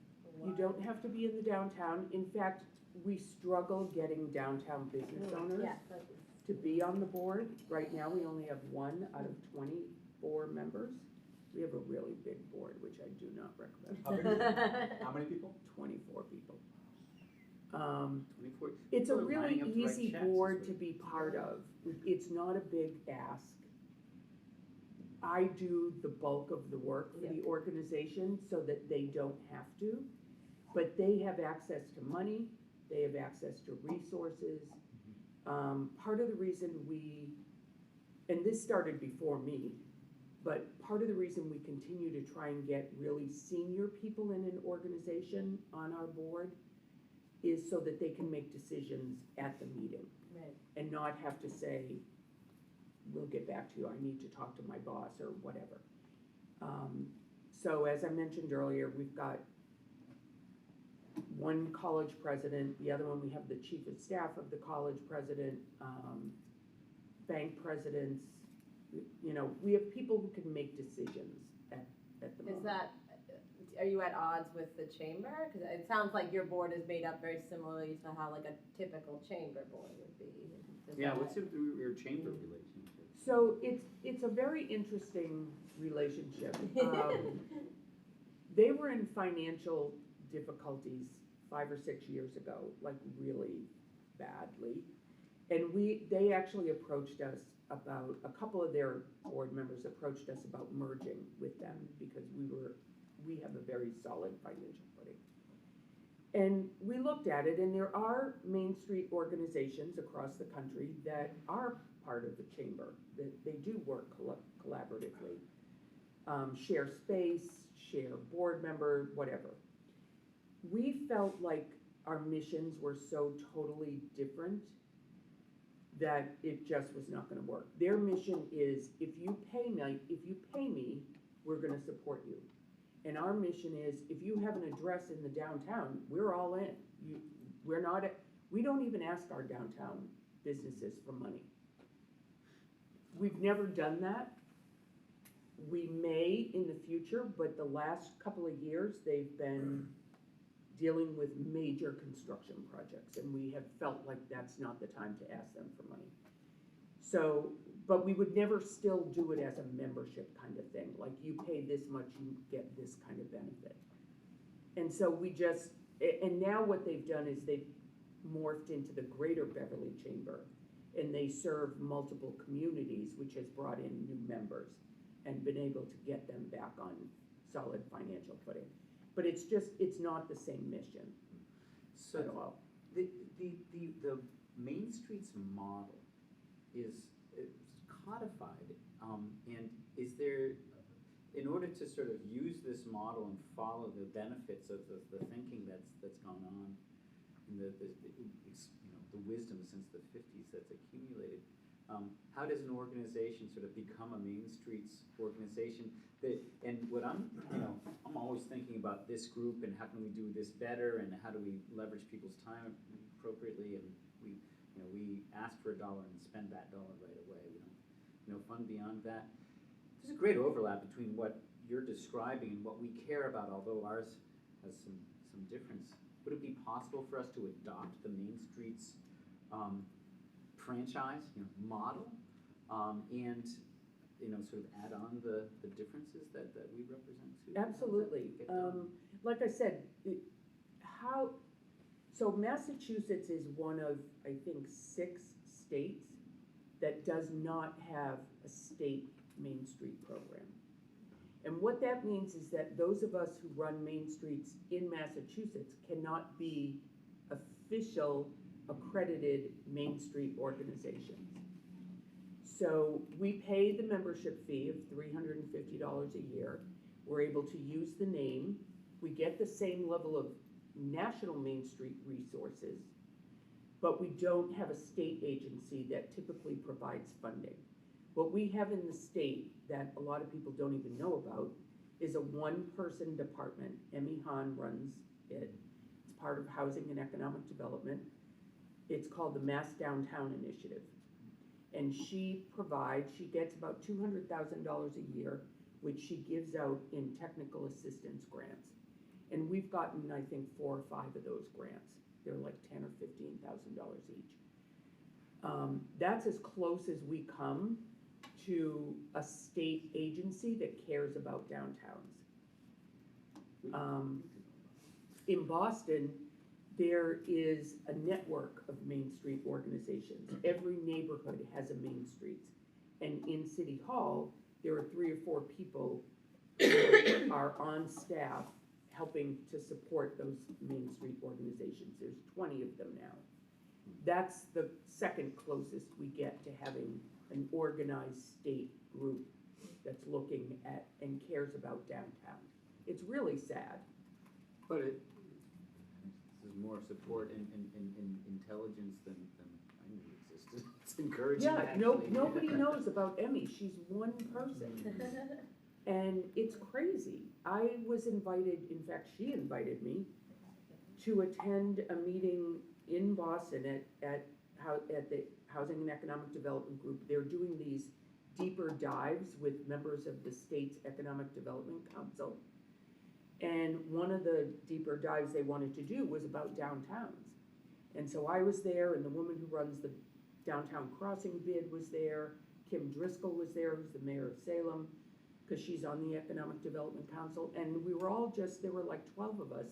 Speaker 8: You don't have to be in the downtown. In fact, we struggle getting downtown business owners
Speaker 9: Yes, that's.
Speaker 8: to be on the board. Right now, we only have 1 out of 24 members. We have a really big board, which I do not recommend.
Speaker 2: How many people?
Speaker 8: 24 people.
Speaker 2: 24.
Speaker 8: It's a
Speaker 2: People are
Speaker 8: really
Speaker 2: lining up to write
Speaker 8: easy
Speaker 2: checks,
Speaker 8: board
Speaker 2: is
Speaker 8: to
Speaker 2: what-
Speaker 8: be part of. It's not a big ask. I do the bulk of the work for the organization so that they don't have to. But they have access to money, they have access to resources. Part of the reason and this started before me, but part of the reason we continue to try and get really senior people in an organization on our board is so that they can make decisions at the meeting.
Speaker 9: Right.
Speaker 8: And not have to say, we'll get back to you, I need to talk to my boss or whatever. So as I mentioned earlier, we've got one college president, the other one, we have the chief of staff of the college president, bank presidents. You know, we have people who can make decisions at the moment.
Speaker 9: Is that, are you at odds with the chamber? Because it sounds like your board is made up very similarly to how like a typical chamber board would be. Does
Speaker 2: Yeah,
Speaker 9: that-
Speaker 2: what's your chamber relationship?
Speaker 8: So it's a very interesting relationship. They were in financial difficulties 5 or 6 years ago, like really badly. And they actually approached us about, a couple of their board members approached us about merging with them because we have a very solid financial footing. And we looked at it, and there are Main Street organizations across the country that are part of the chamber, that they do work collaboratively. Share space, share board member, whatever. We felt like our missions were so totally different that it just was not gonna work. Their mission is, if you pay me, we're gonna support you. And our mission is, if you have an address in the downtown, we're all in. We don't even ask our downtown businesses for money. We've never done that. We may in the future, but the last couple of years, they've been dealing with major construction projects, and we have felt like that's not the time to ask them for money. So, but we would never still do it as a membership kind of thing, like you pay this much, you get this kind of benefit. And so and now what they've done is they've morphed into the Greater Beverly Chamber, and they serve multiple communities, which has brought in new members and been able to get them back on solid financial footing. But it's not the same mission
Speaker 2: So
Speaker 8: at all.
Speaker 2: the Main Street's model is codified, and is there, in order order to sort of use this model and follow the benefits of the thinking that's gone on, and the wisdom since the 50s that's accumulated, how does an organization sort of become a Main Streets organization? And what I'm always thinking about this group and how can we do this better and how do we leverage people's time appropriately, and we ask for $1 and spend that dollar right away. We don't fund beyond that. There's a great overlap between what you're describing and what we care about, although ours has some difference. Would it be possible for us to adopt the Main Streets franchise model and sort of add on the differences that we represent too?
Speaker 8: Absolutely. Like I said, so Massachusetts is one of, I think, 6 states that does not have a state Main Street program. And what that means is that those of us who run Main Streets in Massachusetts cannot be official accredited Main Street organizations. So we pay the membership fee of $350 a year. We're able to use the name. We get the same level of national Main Street resources, but we don't have a state agency that typically provides funding. What we have in the state that a lot of people don't even know about is a 1-person department. Emmy Hahn runs it. It's part of Housing and Economic Development. It's called the Mass Downtown Initiative. And she gets about $200,000 a year, which she gives out in technical assistance grants. And we've gotten, I think, 4 or 5 of those grants. They're like $10,000 or $15,000 each. That's as close as we come to a state agency that cares about downtowns. In Boston, there is a network of Main Street organizations. Every neighborhood has a Main Street. And in City Hall, there are 3 or 4 people who are on staff helping to support those Main Street organizations. There's 20 of them now. That's the second closest we get to having an organized state group that's looking at and cares about downtown. It's really sad.
Speaker 2: But this is more support and intelligence than I knew existed. It's encouraging.
Speaker 8: Yeah,
Speaker 2: actually.
Speaker 8: nobody knows about Emmy. She's 1 person. And it's crazy. I was invited, in fact, she invited me to attend a meeting in Boston at the Housing and Economic Development Group. They're doing these deeper dives with members of the state's Economic Development Council. And one of the deeper dives they wanted to do was about downtowns. And so I was there, and the woman who runs the Downtown Crossing bid was there. Kim Driscoll was there, who's the mayor of Salem, because she's on the Economic Development Council. And we were all there were like 12 of us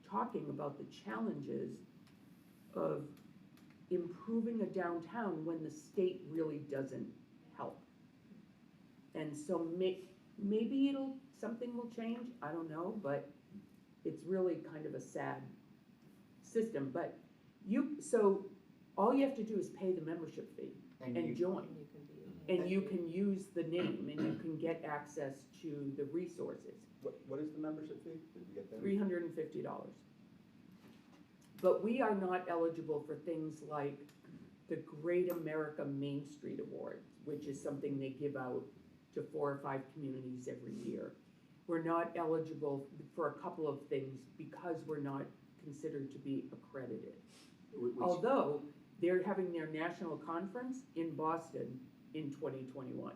Speaker 8: talking about the challenges of improving a downtown when the state really doesn't help. And so maybe something will change, I don't know, but it's really kind of a sad system. But so all you have to do is pay the membership fee and join. And you can use the name and you can get access to the resources.
Speaker 6: What is the membership fee? Did you get that?
Speaker 8: $350. But we are not eligible for things like the Great America Main Street Award, which is something they give out to 4 or 5 communities every year. We're not eligible for a couple of things because we're not considered to be accredited. Although they're having their national conference in Boston in 2021.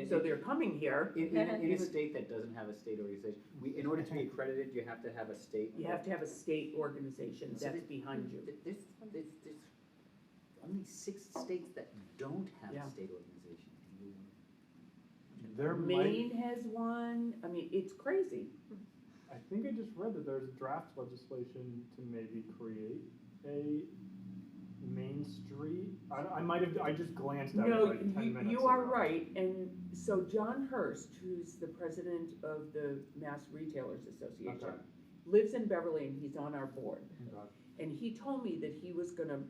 Speaker 8: So they're coming here.
Speaker 2: In a state that doesn't have a state organization, in order to be accredited, you have to have a state.
Speaker 8: You have to have a state organization that's behind you.
Speaker 2: There's only 6 states that don't have
Speaker 8: Yeah.
Speaker 2: a state organization.
Speaker 8: Maine has one. I mean, it's crazy.
Speaker 7: I think I just read that there's draft legislation to maybe create a Main Street. I just glanced at it like 10 minutes
Speaker 8: you are
Speaker 7: ago.
Speaker 8: right. And so John Hurst, who's the president of the Mass Retailers Association,
Speaker 7: Okay.
Speaker 8: lives in Beverly and he's on our board.
Speaker 7: Okay.
Speaker 8: And he told me that he was gonna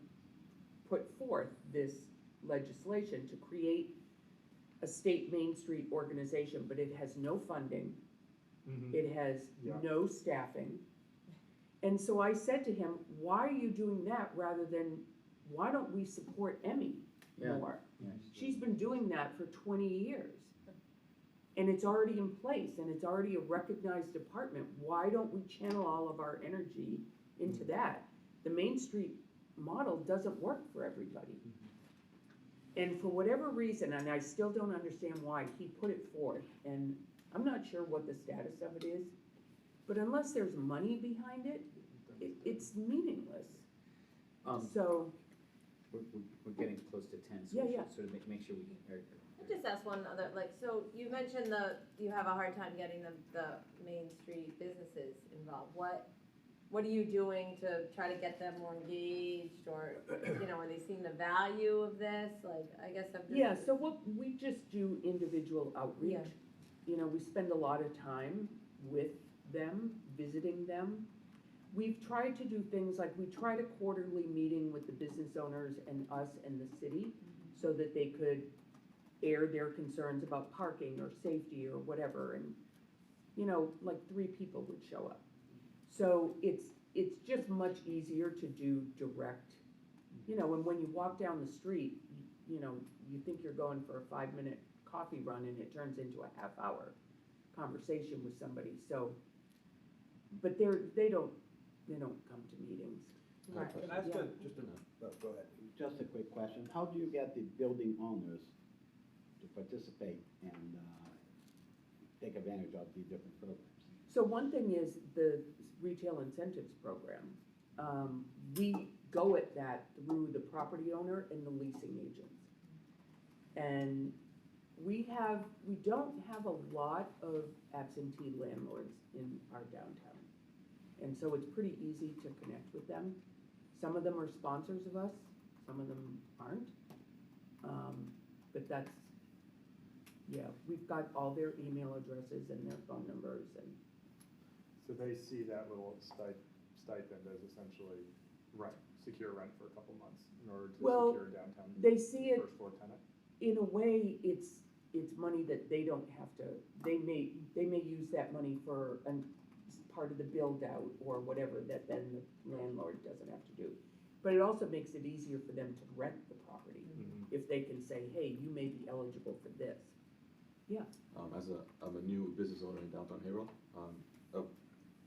Speaker 8: put forth this legislation to create a state Main Street organization, but it has no funding. It has
Speaker 7: Yeah.
Speaker 8: no staffing. And so I said to him, why are you doing that rather than, why don't we support Emmy
Speaker 2: Yeah.
Speaker 8: more?
Speaker 2: Yeah.
Speaker 8: She's been doing that for 20 years. And it's already in place, and it's already a recognized department. Why don't we channel all of our energy into that? The Main Street model doesn't work for everybody. And for whatever reason, and I still don't understand why, he put it forth, and I'm not sure what the status of it is, but unless there's money behind it, it's meaningless. So,
Speaker 2: We're getting close to 10, so
Speaker 8: Yeah,
Speaker 2: we
Speaker 8: yeah.
Speaker 2: should sort of make sure we can.
Speaker 9: I'll just ask one other, like, so you mentioned you have a hard time getting the Main Street businesses involved. What are you doing to try to get them more engaged, or, are they seeing the value of this? Like, I guess I'm just.
Speaker 8: yeah, so what, we just do individual outreach.
Speaker 9: Yeah.
Speaker 8: We spend a lot of time with them, visiting them. We've tried to do things like, we tried a quarterly meeting with the business owners and us and the city, so that they could air their concerns about parking or safety or whatever, and, like 3 people would show up. So it's just much easier to do direct, and when you walk down the street, you think you're going for a 5-minute coffee run, and it turns into a half-hour conversation with somebody, so, but they don't come to meetings.
Speaker 9: Right.
Speaker 10: Can I ask
Speaker 8: Yeah.
Speaker 10: go ahead.
Speaker 1: Just a quick question. How do you get the building owners to participate and take advantage of the different programs?
Speaker 8: So one thing is the retail incentives program. We go at that through the property owner and the leasing agents. And we don't have a lot of absentee landlords in our downtown. And so it's pretty easy to connect with them. Some of them are sponsors of us, some of them aren't. But that's, yeah, we've got all their email addresses and their phone numbers, and
Speaker 7: So they see that little stipend as essentially secure rent for a couple months in order to
Speaker 8: Well,
Speaker 7: secure downtown
Speaker 8: they see it,
Speaker 7: first floor tenant.
Speaker 8: in a way, it's money that they don't have to, they may use that money for part of the build out or whatever, that then the landlord doesn't have to do. But it also makes it easier for them to rent the property, if they can say, hey, you may be eligible for this.
Speaker 6: I'm a new business owner in downtown Haverhill.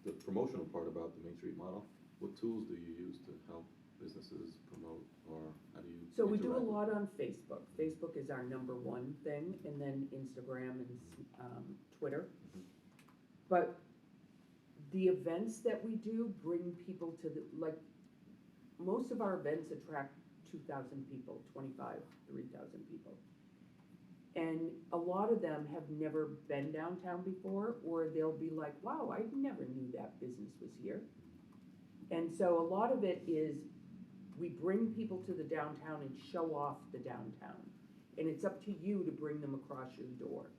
Speaker 6: The promotional part about the Main Street model, what tools do you use to help businesses promote, or how do you?
Speaker 8: So we do a
Speaker 6: interact with
Speaker 8: lot on Facebook. Facebook is our #1 thing, and then Instagram and Twitter. But the events that we do bring people to most of our events attract 2,000 people, 3,000 people. And a lot of them have never been downtown before, or they'll be like, wow, I never knew that business was here. And so a lot of it is, we bring people to the downtown and show off the downtown. And it's up to you to bring them across your door.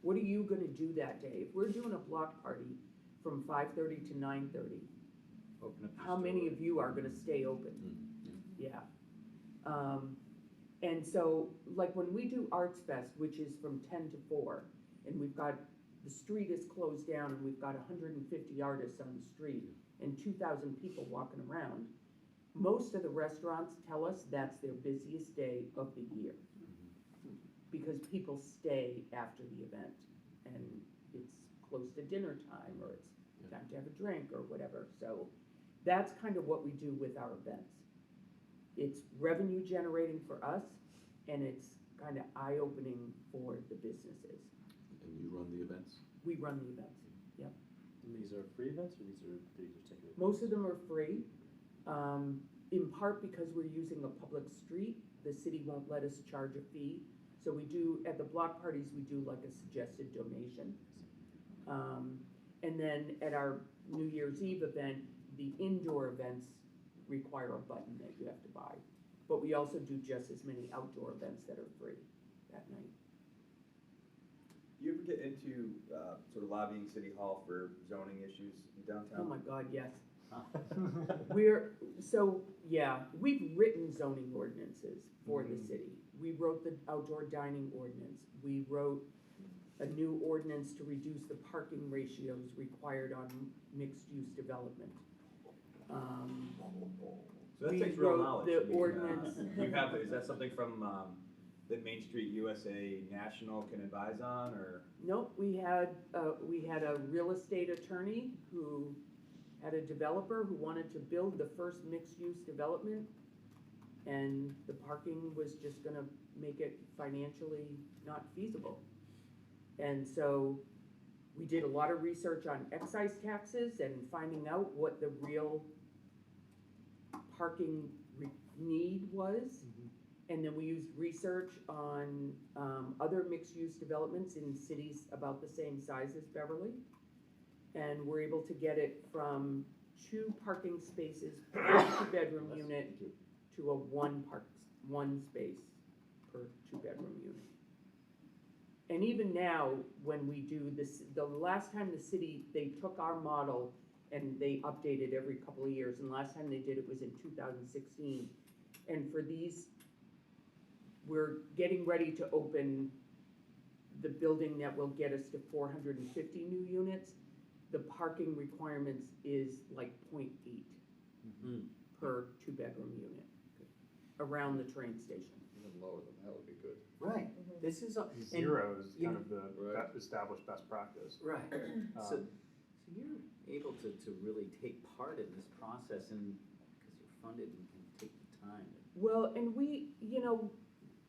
Speaker 8: What are you gonna do that day? If we're doing a block party from 5:30 to 9:30,
Speaker 2: Open up your
Speaker 8: how many
Speaker 2: store.
Speaker 8: of you are gonna stay open? Yeah. And so, like when we do Arts Fest, which is from 10 to 4, and the street is closed down, and we've got 150 artists on the street, and 2,000 people walking around, most of the restaurants tell us that's their busiest day of the year. Because people stay after the event, and it's close to dinner time, or it's time to have a drink, or whatever. So that's kind of what we do with our events. It's revenue generating for us, and it's kind of eye-opening for the businesses.
Speaker 6: And you run the events?
Speaker 8: We run the events, yep.
Speaker 5: And these are free events, or these are tickets?
Speaker 8: Most of them are free, in part because we're using a public street. The city won't let us charge a fee. So we do, at the block parties, we do like a suggested donation. And then at our New Year's Eve event, the indoor events require a button that you have to buy. But we also do just as many outdoor events that are free that night.
Speaker 10: Do you ever get into sort of lobbying City Hall for zoning issues in downtown?
Speaker 8: Oh my God, yes. We've written zoning ordinances for the city. We wrote the outdoor dining ordinance. We wrote a new ordinance to reduce the parking ratios required on mixed-use development.
Speaker 10: So that
Speaker 8: We
Speaker 10: takes real
Speaker 8: wrote
Speaker 10: knowledge.
Speaker 8: the
Speaker 10: I mean,
Speaker 8: ordinance.
Speaker 10: You have, is that something from, that Main Street USA National can advise on, or?
Speaker 8: Nope, we had a real estate attorney who had a developer who wanted to build the first mixed-use development, and the parking was just gonna make it financially not feasible. And so we did a lot of research on excise taxes and finding out what the real parking need was. And then we used research on other mixed-use developments in cities about the same size as Beverly. And we're able to get it from 2 parking spaces per 2-bedroom unit to a one space per 2-bedroom unit. And even now, when we do this, the last time the city, they took our model and they updated every couple of years, and last time they did it was in 2016. And for these, we're getting ready to open the building that will get us to 450 new units. The parking requirements is like 0.8 per 2-bedroom unit around the train station.
Speaker 6: Even lower than that would be good.
Speaker 2: Right, this is,
Speaker 7: Zero is
Speaker 2: you
Speaker 7: kind
Speaker 2: know-
Speaker 7: of the
Speaker 6: Right.
Speaker 7: established best practice.
Speaker 2: right, so,
Speaker 7: Um,
Speaker 2: so you're able to really take part in this process and, because you're funded and can take the time.
Speaker 8: Well, and we,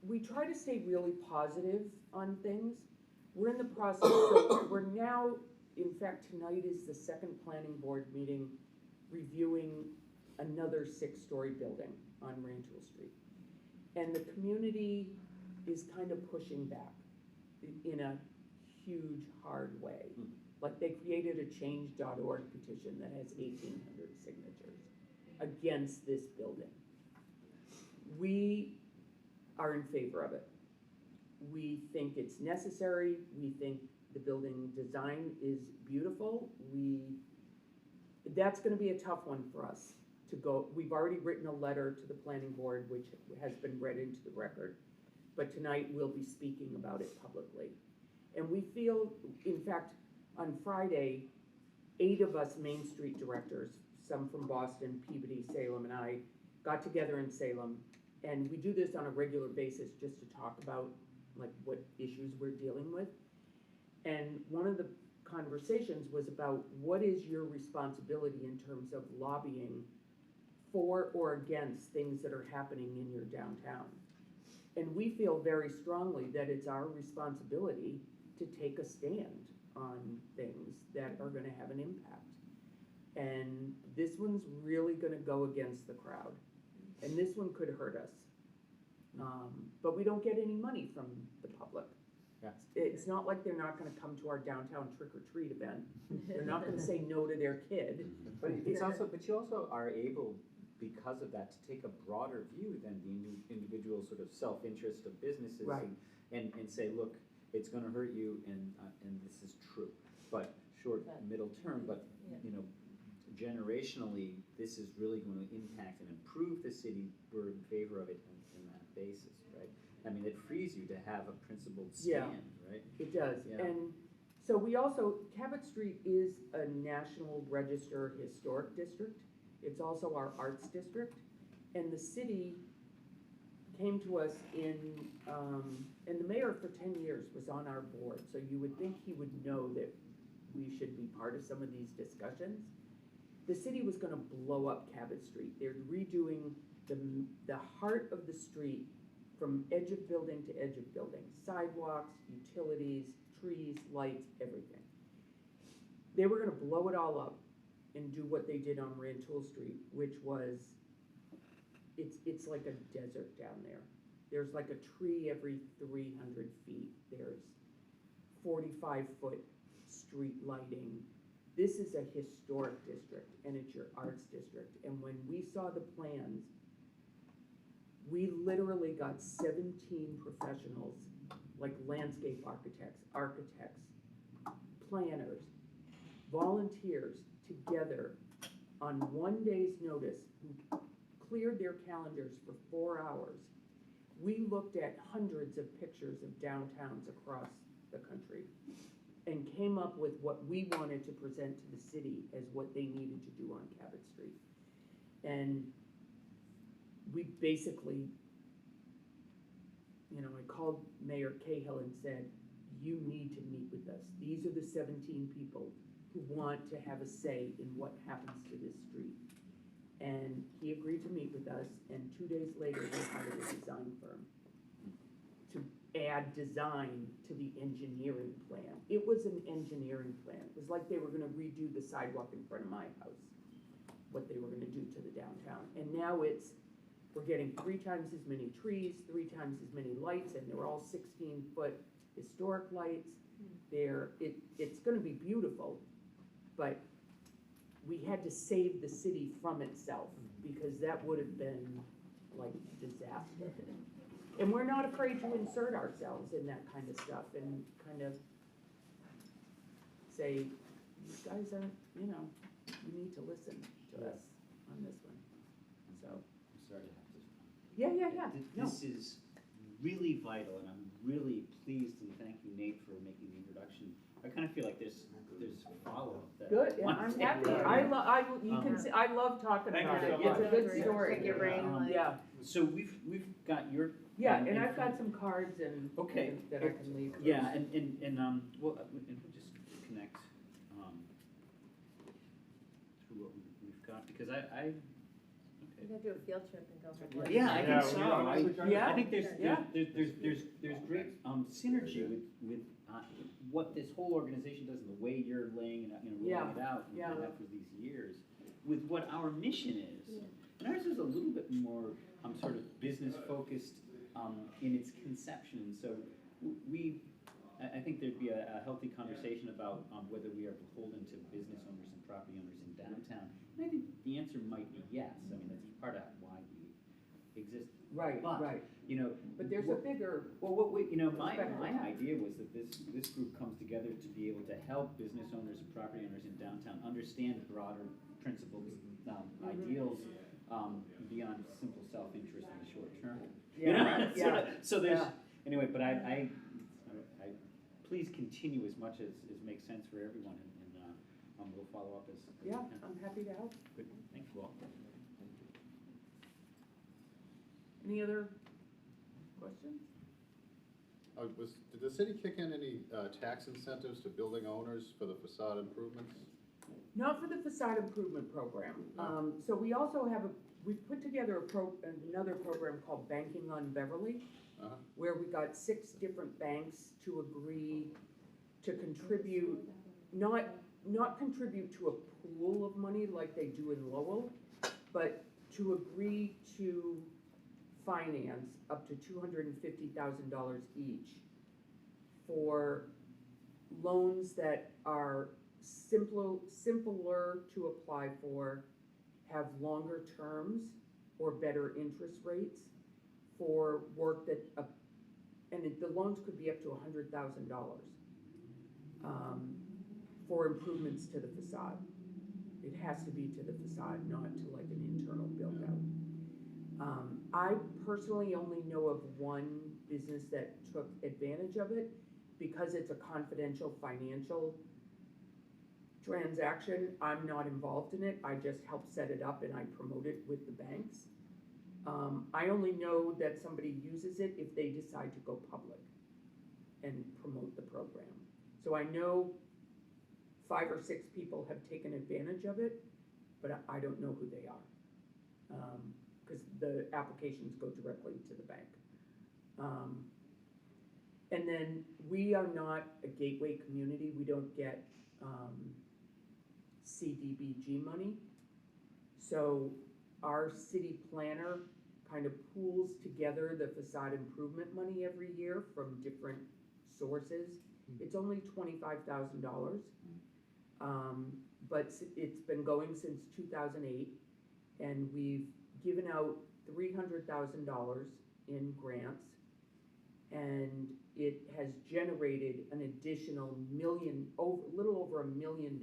Speaker 8: we try to stay really positive on things. We're in the process, so we're now, in fact, tonight is the second planning board meeting reviewing another 6-story building on Rantoul Street. And the community is kind of pushing back in a huge, hard way. Like, they created a change.org petition that has 1,800 signatures against this building. We are in favor of it. We think it's necessary. We think the building design is beautiful. That's gonna be a tough one for us to go. We've already written a letter to the planning board, which has been read into the record. But tonight we'll be speaking about it publicly. And we feel, in fact, on Friday, 8 of us Main Street directors, some from Boston, Peabody, Salem, and I, got together in Salem. And we do this on a regular basis just to talk about like what issues we're dealing with. And one of the conversations was about what is your responsibility in terms of lobbying for or against things that are happening in your downtown. And we feel very strongly that it's our responsibility to take a stand on things that are gonna have an impact. And this one's really gonna go against the crowd. And this one could hurt us. But we don't get any money from the public.
Speaker 2: Yeah.
Speaker 8: It's not like they're not gonna come to our downtown trick-or-treat event. They're not gonna say no to their kid.
Speaker 2: But it's also, but you also are able, because of that, to take a broader view than the individual sort of self-interest of businesses.
Speaker 8: Right.
Speaker 2: And say, look, it's gonna hurt you, and this is true. But short, middle term, but, generationally, this is really going to impact and improve the city. We're in favor of it in that basis, right? I mean, it frees you to have a principled
Speaker 8: Yeah.
Speaker 2: stand, right?
Speaker 8: It does,
Speaker 2: Yeah.
Speaker 8: and so we also, Cabot Street is a National Register Historic District. It's also our arts district, and the city came to us and the mayor for 10 years was on our board, so you would think he would know that we should be part of some of these discussions. The city was gonna blow up Cabot Street. They're redoing the heart of the street from edge of building to edge of building. Sidewalks, utilities, trees, lights, everything. They were gonna blow it all up and do what they did on Rantoul Street, which was, it's like a desert down there. There's like a tree every 300 feet. There's 45-foot street lighting. This is a historic district, and it's your arts district. And when we saw the plans, we literally got 17 professionals, like landscape architects, planners, volunteers together on one day's notice, who cleared their calendars for 4 hours we looked at hundreds of pictures of downtowns across the country and came up with what we wanted to present to the city as what they needed to do on Cabot Street. And we basically, you know, I called Mayor Cahill and said, you need to meet with us. These are the 17 people who want to have a say in what happens to this street. And he agreed to meet with us, and 2 days later, they hired a design firm to add design to the engineering plan. It was an engineering plan. It was like they were gonna redo the sidewalk in front of my house, what they were gonna do to the downtown. And now we're getting 3 times as many trees, 3 times as many lights, and they're all 16-foot historic lights. It's gonna be beautiful, but we had to save the city from itself, because that would have been like disaster. And we're not afraid to insert ourselves in that kind of stuff and kind of say, you guys aren't, you know, you need to listen to us on this one, so.
Speaker 2: I'm sorry to have to.
Speaker 8: Yeah. No.
Speaker 2: This is really vital, and I'm really pleased, and thank you, Nate, for making the introduction. I kind of feel like there's follow-up that.
Speaker 8: Good,
Speaker 2: I want
Speaker 8: I'm
Speaker 2: to
Speaker 8: happy.
Speaker 2: take.
Speaker 8: You can see, I love talking
Speaker 7: Thank
Speaker 8: about
Speaker 7: you
Speaker 8: it.
Speaker 7: so
Speaker 8: It's a
Speaker 7: much.
Speaker 8: good story.
Speaker 9: Pick your brain, like.
Speaker 8: Yeah,
Speaker 2: So we've got your.
Speaker 8: and I've got some cards and.
Speaker 2: Okay.
Speaker 8: That I can leave.
Speaker 2: Yeah, and we'll just connect, through what we've got, because
Speaker 9: We're
Speaker 2: okay.
Speaker 9: gonna do a field trip and go. for
Speaker 2: Yeah, I
Speaker 7: Yeah,
Speaker 2: think
Speaker 7: we
Speaker 2: so.
Speaker 7: honestly tried to-
Speaker 8: Yeah.
Speaker 2: I think
Speaker 8: Yeah.
Speaker 2: there's great synergy with what this whole organization does and the way you're laying it out, rolling
Speaker 8: Yeah.
Speaker 2: it out and
Speaker 8: Yeah.
Speaker 2: have for these years, with what our mission is.
Speaker 9: Yeah.
Speaker 2: And ours is a little bit more sort of business focused in its conception. And so I think there'd be a healthy conversation about whether we are beholden to business owners and property owners in downtown. And I think the answer might be yes. I mean, that's part of why we exist.
Speaker 8: Right,
Speaker 2: But,
Speaker 8: right.
Speaker 2: you know.
Speaker 8: But there's a
Speaker 2: what-
Speaker 8: bigger,
Speaker 2: Well, my
Speaker 8: perspective.
Speaker 2: idea was that this group comes together to be able to help business owners and property owners in downtown understand broader principles, ideals, beyond simple self-interest in the short term. You know?
Speaker 8: yeah.
Speaker 2: So there's,
Speaker 8: Yeah.
Speaker 2: anyway, but I please continue as much as makes sense for everyone, and we'll follow up as we
Speaker 8: Yeah,
Speaker 2: can.
Speaker 8: I'm happy to help.
Speaker 2: Good, thank you all.
Speaker 8: Any other questions?
Speaker 11: Did the city kick in any tax incentives to building owners for the facade improvements?
Speaker 8: Not for the facade improvement program. So we also have we've put together another program called Banking on Beverly,
Speaker 11: Uh-huh.
Speaker 8: where we got 6 different banks to agree to contribute, not contribute to a pool of money like they do in Lowell, but to agree to finance up to $250,000 each for loans that are simpler to apply for, have longer terms or better interest rates for work that, the loans could be up to $100,000 for improvements to the facade. It has to be to the facade, not to like an internal build out. I personally only know of one business that took advantage of it because it's a confidential financial transaction. I'm not involved in it. I just help set it up and I promote it with the banks. I only know that somebody uses it if they decide to go public and promote the program. So I know 5 or 6 people have taken advantage of it, but I don't know who they are. Because the applications go directly to the bank. And then we are not a gateway community. We don't get CDBG money. So our city planner kind of pools together the facade improvement money every year from different sources. It's only $25,000. But it's been going since 2008, and we've given out $300,000 in grants, and it has generated an additional little over $1 million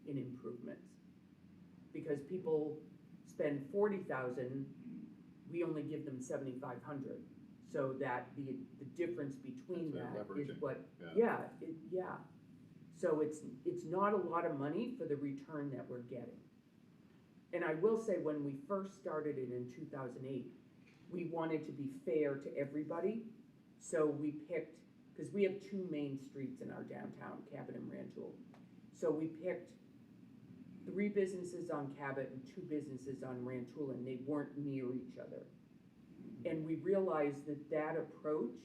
Speaker 8: in improvements. Because people spend $40,000, we only give them $7,500. So that the difference between
Speaker 11: That's
Speaker 8: that
Speaker 11: right,
Speaker 8: is
Speaker 11: leveraging.
Speaker 8: what,
Speaker 11: Yeah.
Speaker 8: yeah. So it's not a lot of money for the return that we're getting. And I will say, when we first started it in 2008, we wanted to be fair to everybody. So we picked, because we have 2 main streets in our downtown, Cabot and Rantoul. So we picked 3 businesses on Cabot and 2 businesses on Rantoul, and they weren't near each other. And we realized that approach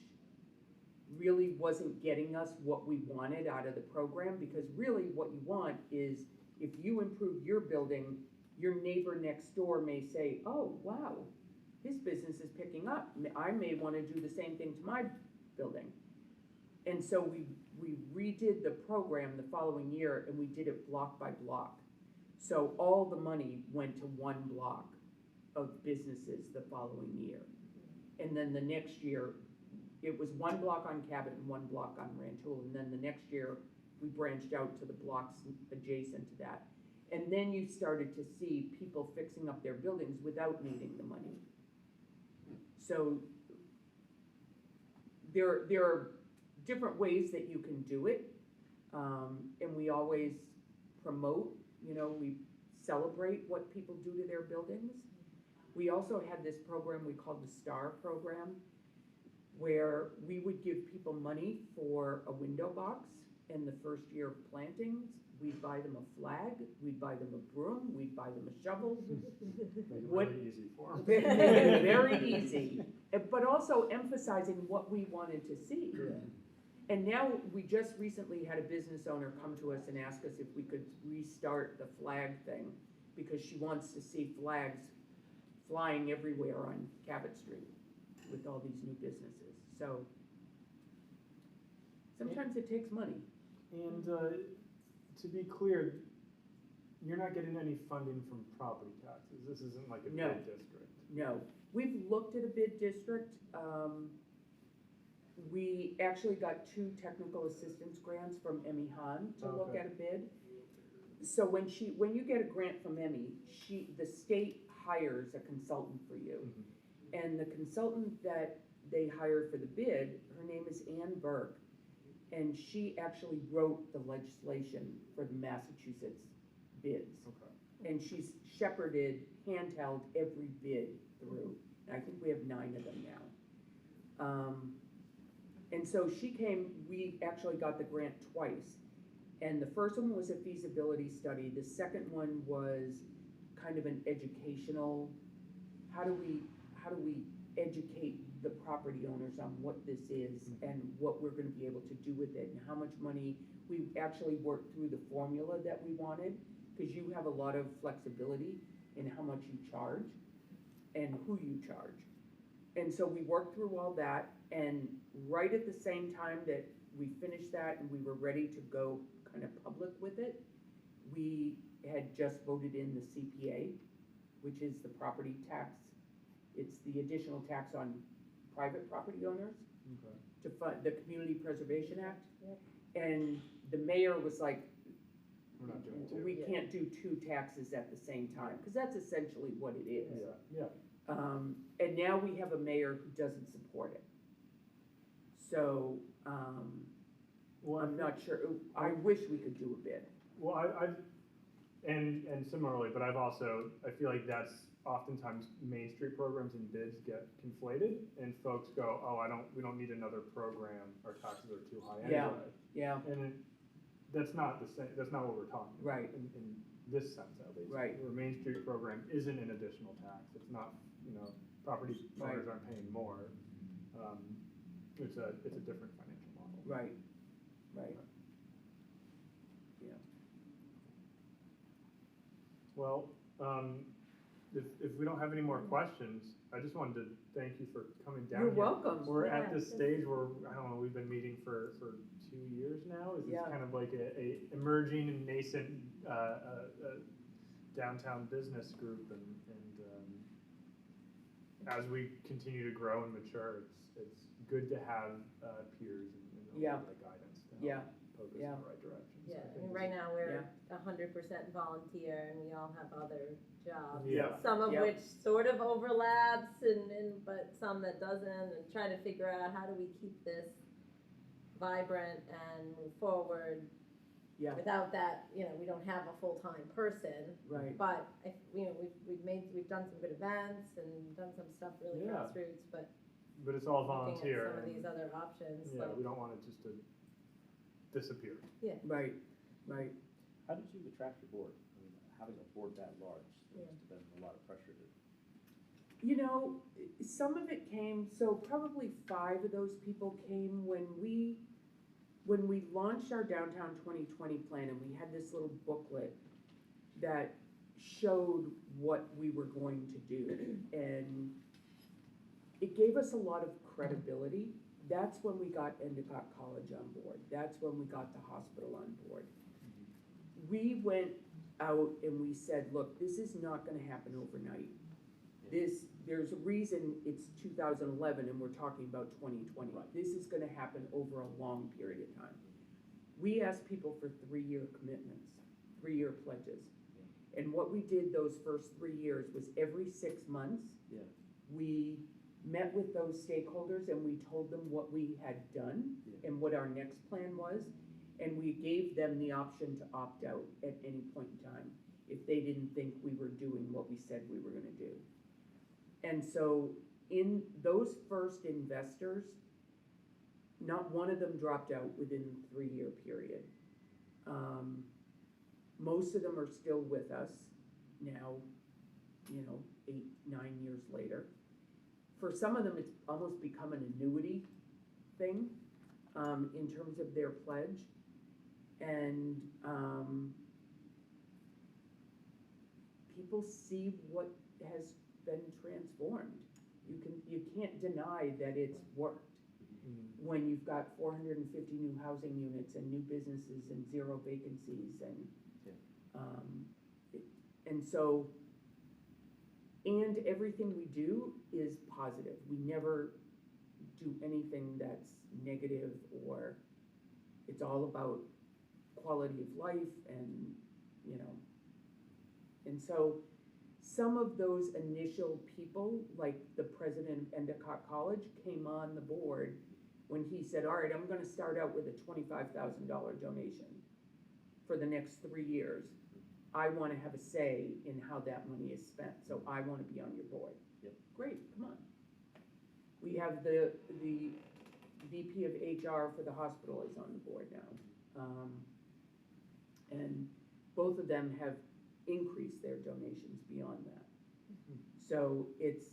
Speaker 8: really wasn't getting us what we wanted out of the program, because really what you want is, if you improve your building, your neighbor next door may say, oh, wow, his business is picking up. I may want to do the same thing to my building. And so we redid the program the following year, and we did it block by block. So all the money went to 1 block of businesses the following year. And then the next year, it was 1 block on Cabot and 1 block on Rantoul. And then the next year, we branched out to the blocks adjacent to that. And then you started to see people fixing up their buildings without needing the money. So there are different ways that you can do it. And we always promote, we celebrate what people do to their buildings. We also had this program we called the STAR program, where we would give people money for a window box in the first year of plantings. We'd buy them a flag, we'd buy them a broom, we'd buy them a shovel.
Speaker 7: Make it
Speaker 8: What-
Speaker 7: really easy for them.
Speaker 8: Very easy, but also emphasizing what we wanted to see. And now, we just recently had a business owner come to us and ask us if we could restart the flag thing, because she wants to see flags flying everywhere on Cabot Street with all these new businesses. So sometimes it takes money.
Speaker 7: And to be clear, you're not getting any funding from property taxes. This isn't like a
Speaker 8: No.
Speaker 7: big district.
Speaker 8: No, we've looked at a bid district. We actually got 2 technical assistance grants from Emmy Hahn to look
Speaker 7: Okay.
Speaker 8: at a bid. So when you get a grant from Emmy, the state hires a consultant for you. And the consultant that they hired for the bid, her name is Ann Burke, and she actually wrote the legislation for the Massachusetts bids.
Speaker 7: Okay.
Speaker 8: And she's shepherded, handheld every bid through. And I think we have 9 of them now. And so she came, we actually got the grant twice. And the first one was a feasibility study. The second one was kind of an educational, how do we educate the property owners on what this is and what we're gonna be able to do with it, and how much money. We actually worked through the formula that we wanted, because you have a lot of flexibility in how much you charge and who you charge. And so we worked through all that, and right at the same time that we finished that and we were ready to go kind of public with it, we had just voted in the CPA, which is the property tax. It's the additional tax on private property owners
Speaker 7: Okay.
Speaker 8: to fund the Community Preservation Act. And the mayor was like,
Speaker 7: We're not doing 2.
Speaker 8: we can't do 2 taxes at the same time, because that's essentially what it is.
Speaker 7: Yeah.
Speaker 8: And now we have a mayor who doesn't support it. So,
Speaker 7: Well,
Speaker 8: I'm not sure, I wish we could do a bid.
Speaker 7: Well, and similarly, but I feel like that's oftentimes Main Street programs and bids get conflated, and folks go, oh, we don't need another program, our taxes are too high anyway.
Speaker 8: Yeah,
Speaker 7: And that's not the same, that's not what we're talking about.
Speaker 8: Right.
Speaker 7: In this sense, at least.
Speaker 8: Right.
Speaker 7: The Main Street program isn't an additional tax, it's not, property owners aren't paying more. It's a different financial model.
Speaker 8: right.
Speaker 7: Well, if we don't have any more questions, I just wanted to thank you for coming down
Speaker 8: You're
Speaker 7: here.
Speaker 8: welcome.
Speaker 7: We're at
Speaker 9: Yeah.
Speaker 7: this stage where, I don't know, we've been meeting for 2 years now. Is this
Speaker 8: Yeah.
Speaker 7: kind of like a emerging and nascent downtown business group, and as we continue to grow and mature, it's good to have peers and a
Speaker 8: Yeah.
Speaker 7: little bit of guidance to
Speaker 8: Yeah.
Speaker 7: help poke us in
Speaker 8: Yeah.
Speaker 7: the right direction. So
Speaker 9: Yeah,
Speaker 7: I think
Speaker 9: and
Speaker 7: it's
Speaker 9: right now we're 100% volunteer and we all have other jobs.
Speaker 7: Yeah.
Speaker 9: Some of
Speaker 8: Yep.
Speaker 9: which sort of overlaps but some that doesn't, and trying to figure out how do we keep this vibrant and move forward.
Speaker 8: Yeah.
Speaker 9: Without that, we don't have a full-time person.
Speaker 8: Right.
Speaker 9: But we've done some good events and done some stuff really
Speaker 7: Yeah.
Speaker 9: grassroots, but
Speaker 7: But it's all
Speaker 9: looking at
Speaker 7: volunteer.
Speaker 9: some of
Speaker 7: and,
Speaker 9: these other options,
Speaker 7: Yeah,
Speaker 9: like,
Speaker 7: we don't want it just to disappear.
Speaker 8: Right, right.
Speaker 5: How did you attract your board? I mean, having a board that large, there
Speaker 9: Yeah.
Speaker 5: must have been a lot of pressure to.
Speaker 8: Some of it came, so probably 5 of those people came when we launched our downtown 2020 plan, and we had this little booklet that showed what we were going to do, and it gave us a lot of credibility. That's when we got Endicott College on board. That's when we got the hospital on board. We went out and we said, look, this is not gonna happen overnight. There's a reason it's 2011 and we're talking about 2020. This is gonna happen over a long period of time. We asked people for 3-year commitments, 3-year pledges. And what we did those first 3 years was every 6 months, we met with those stakeholders and we told them what we had done and what our next plan was. And we gave them the option to opt out at any point in time if they didn't think we were doing what we said we were gonna do. And so in those first investors, not one of them dropped out within the 3-year period. Most of them are still with us now, 8, 9 years later. For some of them, it's almost become an annuity thing, in terms of their pledge. And, people see what has been transformed. You can't deny that it's worked. When you've got 450 new housing units and new businesses and 0 vacancies and so, and everything we do is positive. We never do anything that's negative, or it's all about quality of life and, and so some of those initial people, like the president of Endicott College, came on the board when he said, all right, I'm gonna start out with a $25,000 donation for the next 3 years. I wanna have a say in how that money is spent, so I wanna be on your board.
Speaker 5: Yep.
Speaker 8: Great, come on. We have the VP of HR for the hospital is on the board now. And both of them have increased their donations beyond that. So it's,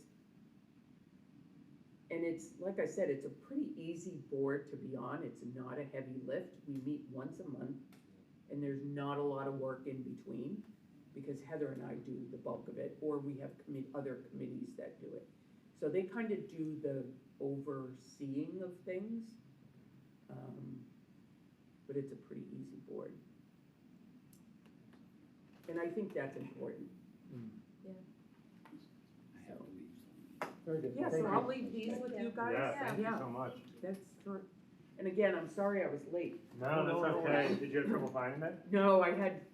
Speaker 8: like I said, it's a pretty easy board to be on. It's not a heavy lift. We meet once a month, and there's not a lot of work in between, because Heather and I do the bulk of it, or we have other committees that do it. So they kind of do the overseeing of things, but it's a pretty easy board. And I think that's important.
Speaker 1: I have to leave.
Speaker 5: Very good.
Speaker 8: Yeah, so I'll leave these with you guys.
Speaker 7: Yeah, thank you so much.
Speaker 8: That's true. And again, I'm sorry I was late.
Speaker 7: No, that's okay. Did you have trouble finding it?
Speaker 8: No, I had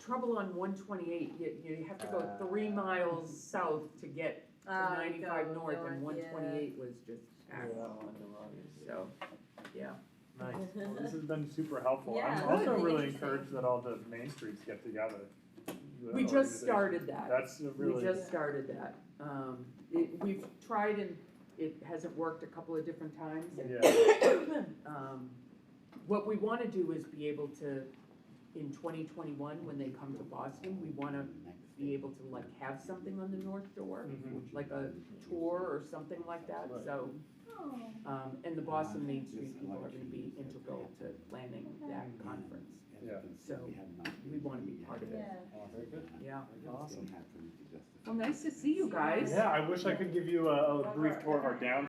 Speaker 8: trouble on 128. You have to go 3 miles south to get to 95 north, and 128 was just packed. So, yeah.
Speaker 7: Nice. Well, this has been super helpful.
Speaker 9: Yeah,
Speaker 7: I'm also
Speaker 9: really
Speaker 7: really
Speaker 9: interesting.
Speaker 7: encouraged that all the main streets get together. The
Speaker 8: We just
Speaker 7: organization.
Speaker 8: started that.
Speaker 7: That's a really.
Speaker 8: We just started that. We've tried and it hasn't worked a couple of different times.
Speaker 7: Yeah.
Speaker 8: What we want to do is be able to, in 2021, when they come to Boston, we want to be able to like have something on the North Door,
Speaker 7: Mhm.
Speaker 8: like a tour or something like that. So, and the Boston Main Street people are going to be integral to planning that conference.
Speaker 7: Yeah.
Speaker 8: So we want to be part of it.
Speaker 7: Oh, very good.
Speaker 8: Yeah.
Speaker 7: Awesome.
Speaker 8: Well, nice to see you guys.
Speaker 7: Yeah, I wish I could give you a brief tour of our downtown.